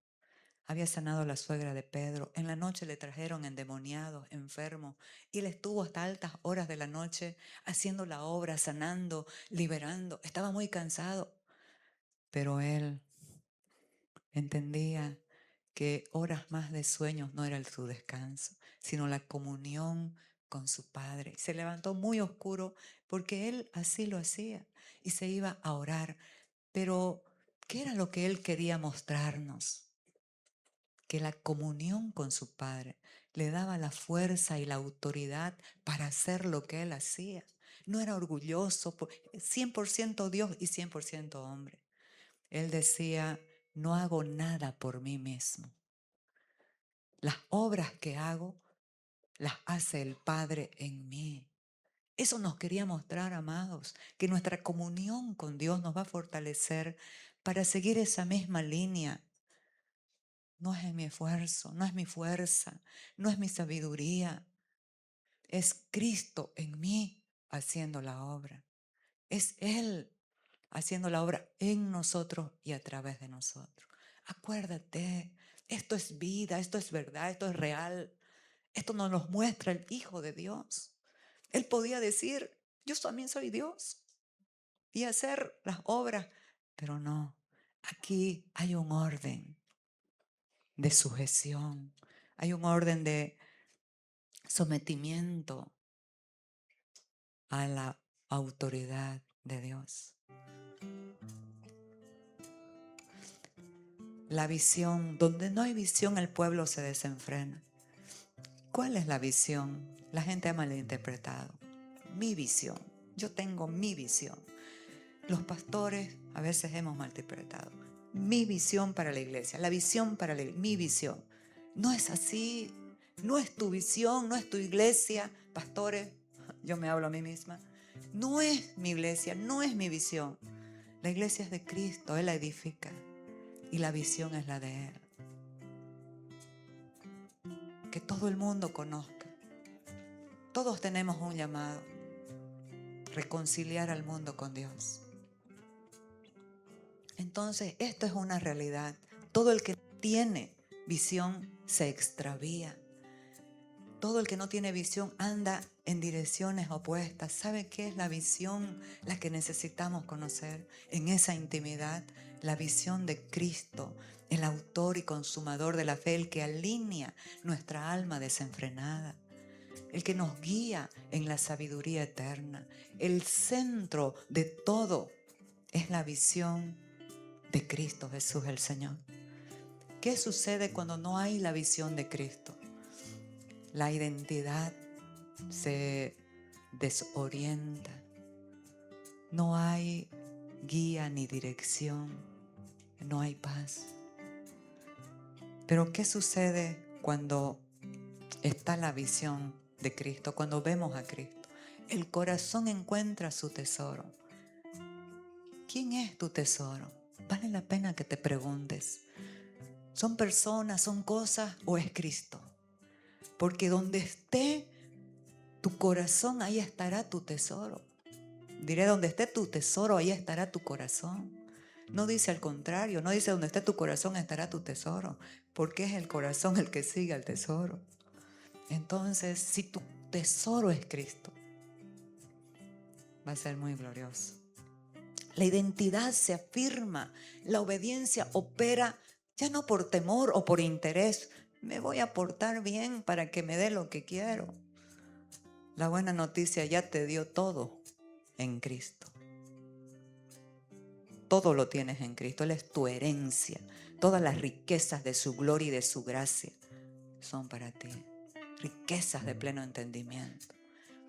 Speaker 1: Había sanado a la suegra de Pedro. En la noche le trajeron endemoniados, enfermos, y él estuvo hasta altas horas de la noche haciendo la obra, sanando, liberando. Estaba muy cansado, pero él entendía que horas más de sueños no era su descanso, sino la comunión con su Padre. Se levantó muy oscuro porque él así lo hacía y se iba a orar. Pero, ¿qué era lo que él quería mostrarnos? Que la comunión con su Padre le daba la fuerza y la autoridad para hacer lo que él hacía. No era orgulloso, 100% Dios y 100% hombre. Él decía, no hago nada por mí mismo. Las obras que hago las hace el Padre en mí. Eso nos quería mostrar, amados, que nuestra comunión con Dios nos va a fortalecer para seguir esa misma línea. No es en mi esfuerzo, no es mi fuerza, no es mi sabiduría. Es Cristo en mí haciendo la obra. Es Él haciendo la obra en nosotros y a través de nosotros. Acuérdate, esto es vida, esto es verdad, esto es real. Esto nos lo muestra el Hijo de Dios. Él podía decir, yo también soy Dios y hacer las obras, pero no. Aquí hay un orden de sujeción, hay un orden de sometimiento. a la autoridad de Dios. La visión, donde no hay visión, el pueblo se desenfrena. ¿Cuál es la visión? La gente ha malinterpretado. Mi visión. Yo tengo mi visión. Los pastores a veces hemos malinterpretado. Mi visión para la iglesia, la visión para mi visión. No es así. No es tu visión, no es tu iglesia. Pastores, yo me hablo a mí misma. No es mi iglesia, no es mi visión. La iglesia es de Cristo, Él la edifica. Y la visión es la de Él. Que todo el mundo conozca. Todos tenemos un llamado. Reconciliar al mundo con Dios. Entonces, esto es una realidad. Todo el que tiene visión se extravía. Todo el que no tiene visión anda en direcciones opuestas. ¿Sabe qué es la visión? La que necesitamos conocer en esa intimidad. La visión de Cristo, el autor y consumador de la fe, el que alinea nuestra alma desenfrenada, el que nos guía en la sabiduría eterna. El centro de todo es la visión de Cristo Jesús el Señor. ¿Qué sucede cuando no hay la visión de Cristo? La identidad se desorienta. No hay guía ni dirección. No hay paz. Pero ¿qué sucede cuando está la visión de Cristo? Cuando vemos a Cristo. El corazón encuentra su tesoro. ¿Quién es tu tesoro? Vale la pena que te preguntes. ¿Son personas, son cosas o es Cristo? Porque donde esté tu corazón, ahí estará tu tesoro. Diré, donde esté tu tesoro, ahí estará tu corazón. No dice al contrario, no dice donde esté tu corazón estará tu tesoro, porque es el corazón el que sigue al tesoro. Entonces, si tu tesoro es Cristo, va a ser muy glorioso. La identidad se afirma, la obediencia opera ya no por temor o por interés. Me voy a portar bien para que me dé lo que quiero. La buena noticia, ya te dio todo en Cristo. Todo lo tienes en Cristo. Él es tu herencia. Todas las riquezas de su gloria y de su gracia son para ti. Riquezas de pleno entendimiento.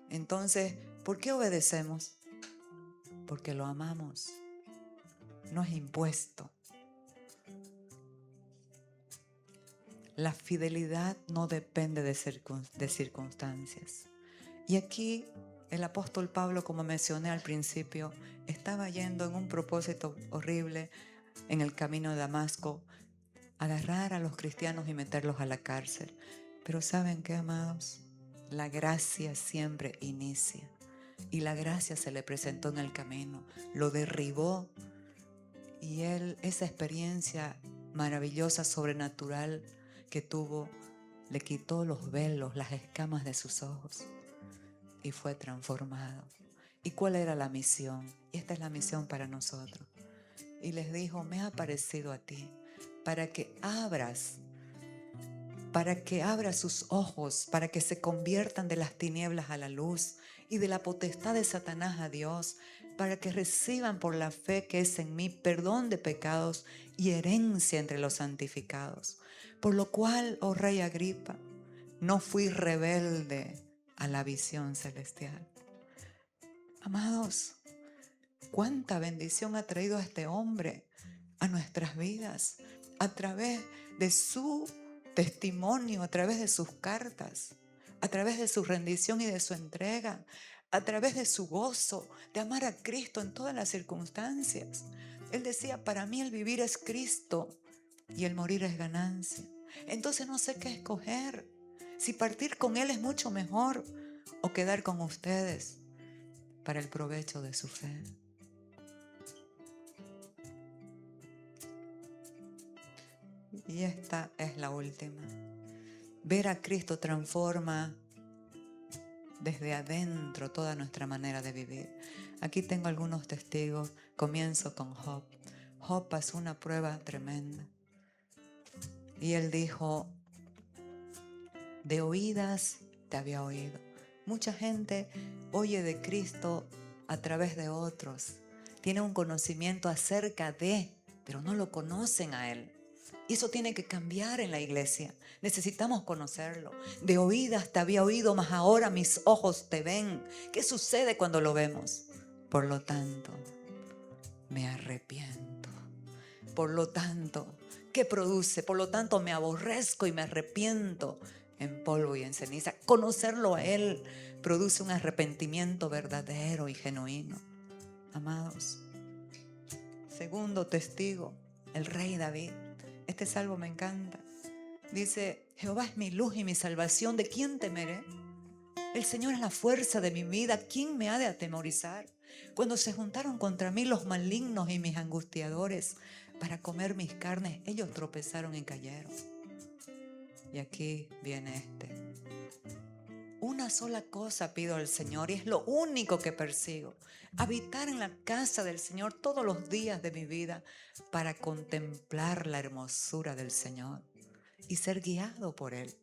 Speaker 1: Entonces, ¿por qué obedecemos? Porque lo amamos. No es impuesto. La fidelidad no depende de circunstancias. Y aquí el apóstol Pablo, como mencioné al principio, estaba yendo en un propósito horrible en el camino de Damasco, agarrar a los cristianos y meterlos a la cárcel. Pero ¿saben qué, amados? La gracia siempre inicia. Y la gracia se le presentó en el camino, lo derribó. Y él, esa experiencia maravillosa, sobrenatural que tuvo, le quitó los velos, las escamas de sus ojos y fue transformado. ¿Y cuál era la misión? Y esta es la misión para nosotros. Y les dijo, me ha aparecido a ti para que abras sus ojos, para que se conviertan de las tinieblas a la luz y de la potestad de Satanás a Dios, para que reciban por la fe que es en mí perdón de pecados y herencia entre los santificados. Por lo cual, oh Rey Agripa, no fui rebelde a la visión celestial. Amados, cuánta bendición ha traído a este hombre a nuestras vidas a través de su testimonio, a través de sus cartas, a través de su rendición y de su entrega, a través de su gozo de amar a Cristo en todas las circunstancias. Él decía, para mí el vivir es Cristo y el morir es ganancia. Entonces no sé qué escoger, si partir con Él es mucho mejor o quedar con ustedes para el provecho de su fe. Y esta es la última. Ver a Cristo transforma desde adentro toda nuestra manera de vivir. Aquí tengo algunos testigos. Comienzo con Job. Job pasó una prueba tremenda. Y él dijo, de oídas te había oído, Mucha gente oye de Cristo a través de otros. Tiene un conocimiento acerca de, pero no lo conocen a Él. Y eso tiene que cambiar en la iglesia. Necesitamos conocerlo. De oídas te había oído, mas ahora mis ojos te ven. ¿Qué sucede cuando lo vemos? Por lo tanto, me arrepiento. Por lo tanto, ¿qué produce? Por lo tanto, me aborrezco y me arrepiento en polvo y en ceniza. Conocerlo a Él produce un arrepentimiento verdadero y genuino. Amados, segundo testigo, el rey David. Este salmo me encanta. Dice, Jehová es mi luz y mi salvación, ¿de quién temeré? El Señor es la fuerza de mi vida, ¿quién me ha de atemorizar? Cuando se juntaron contra mí los malignos y mis angustiadores para comer mis carnes, ellos tropezaron y cayeron. Y aquí viene este. Una sola cosa pido al Señor y es lo único que persigo: habitar en la casa del Señor todos los días de mi vida para contemplar la hermosura del Señor y ser guiado por Él.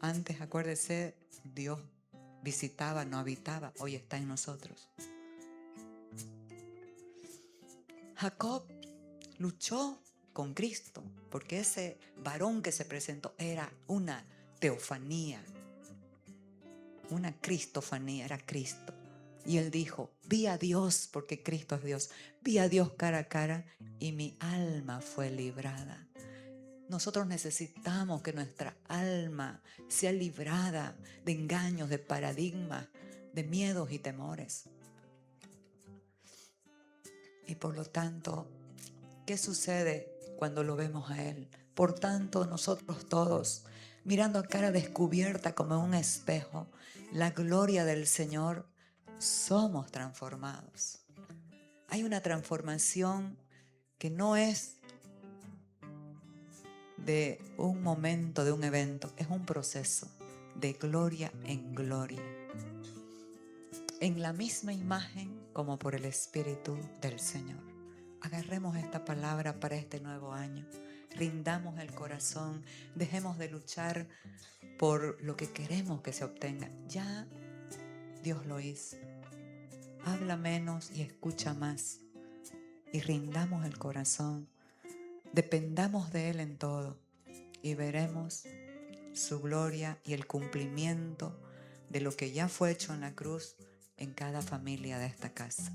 Speaker 1: Antes, acuérdese, Dios visitaba, no habitaba, hoy está en nosotros. Jacob luchó con Cristo porque ese varón que se presentó era una teofanía, una cristofanía, era Cristo. Y él dijo, vi a Dios, porque Cristo es Dios, vi a Dios cara a cara y mi alma fue librada. Nosotros necesitamos que nuestra alma sea librada de engaños, de paradigmas, de miedos y temores. Y por lo tanto, ¿qué sucede cuando lo vemos a Él? Por tanto, nosotros todos, mirando a cara descubierta como un espejo, la gloria del Señor, somos transformados. Hay una transformación que no es de un momento, de un evento, es un proceso de gloria en gloria, en la misma imagen como por el Espíritu del Señor. Agarremos esta palabra para este nuevo año, rindamos el corazón, dejemos de luchar por lo que queremos que se obtenga. Ya Dios lo hizo. Habla menos y escucha más, y rindamos el corazón, dependamos de Él en todo y veremos su gloria y el cumplimiento de lo que ya fue hecho en la cruz en cada familia de esta casa.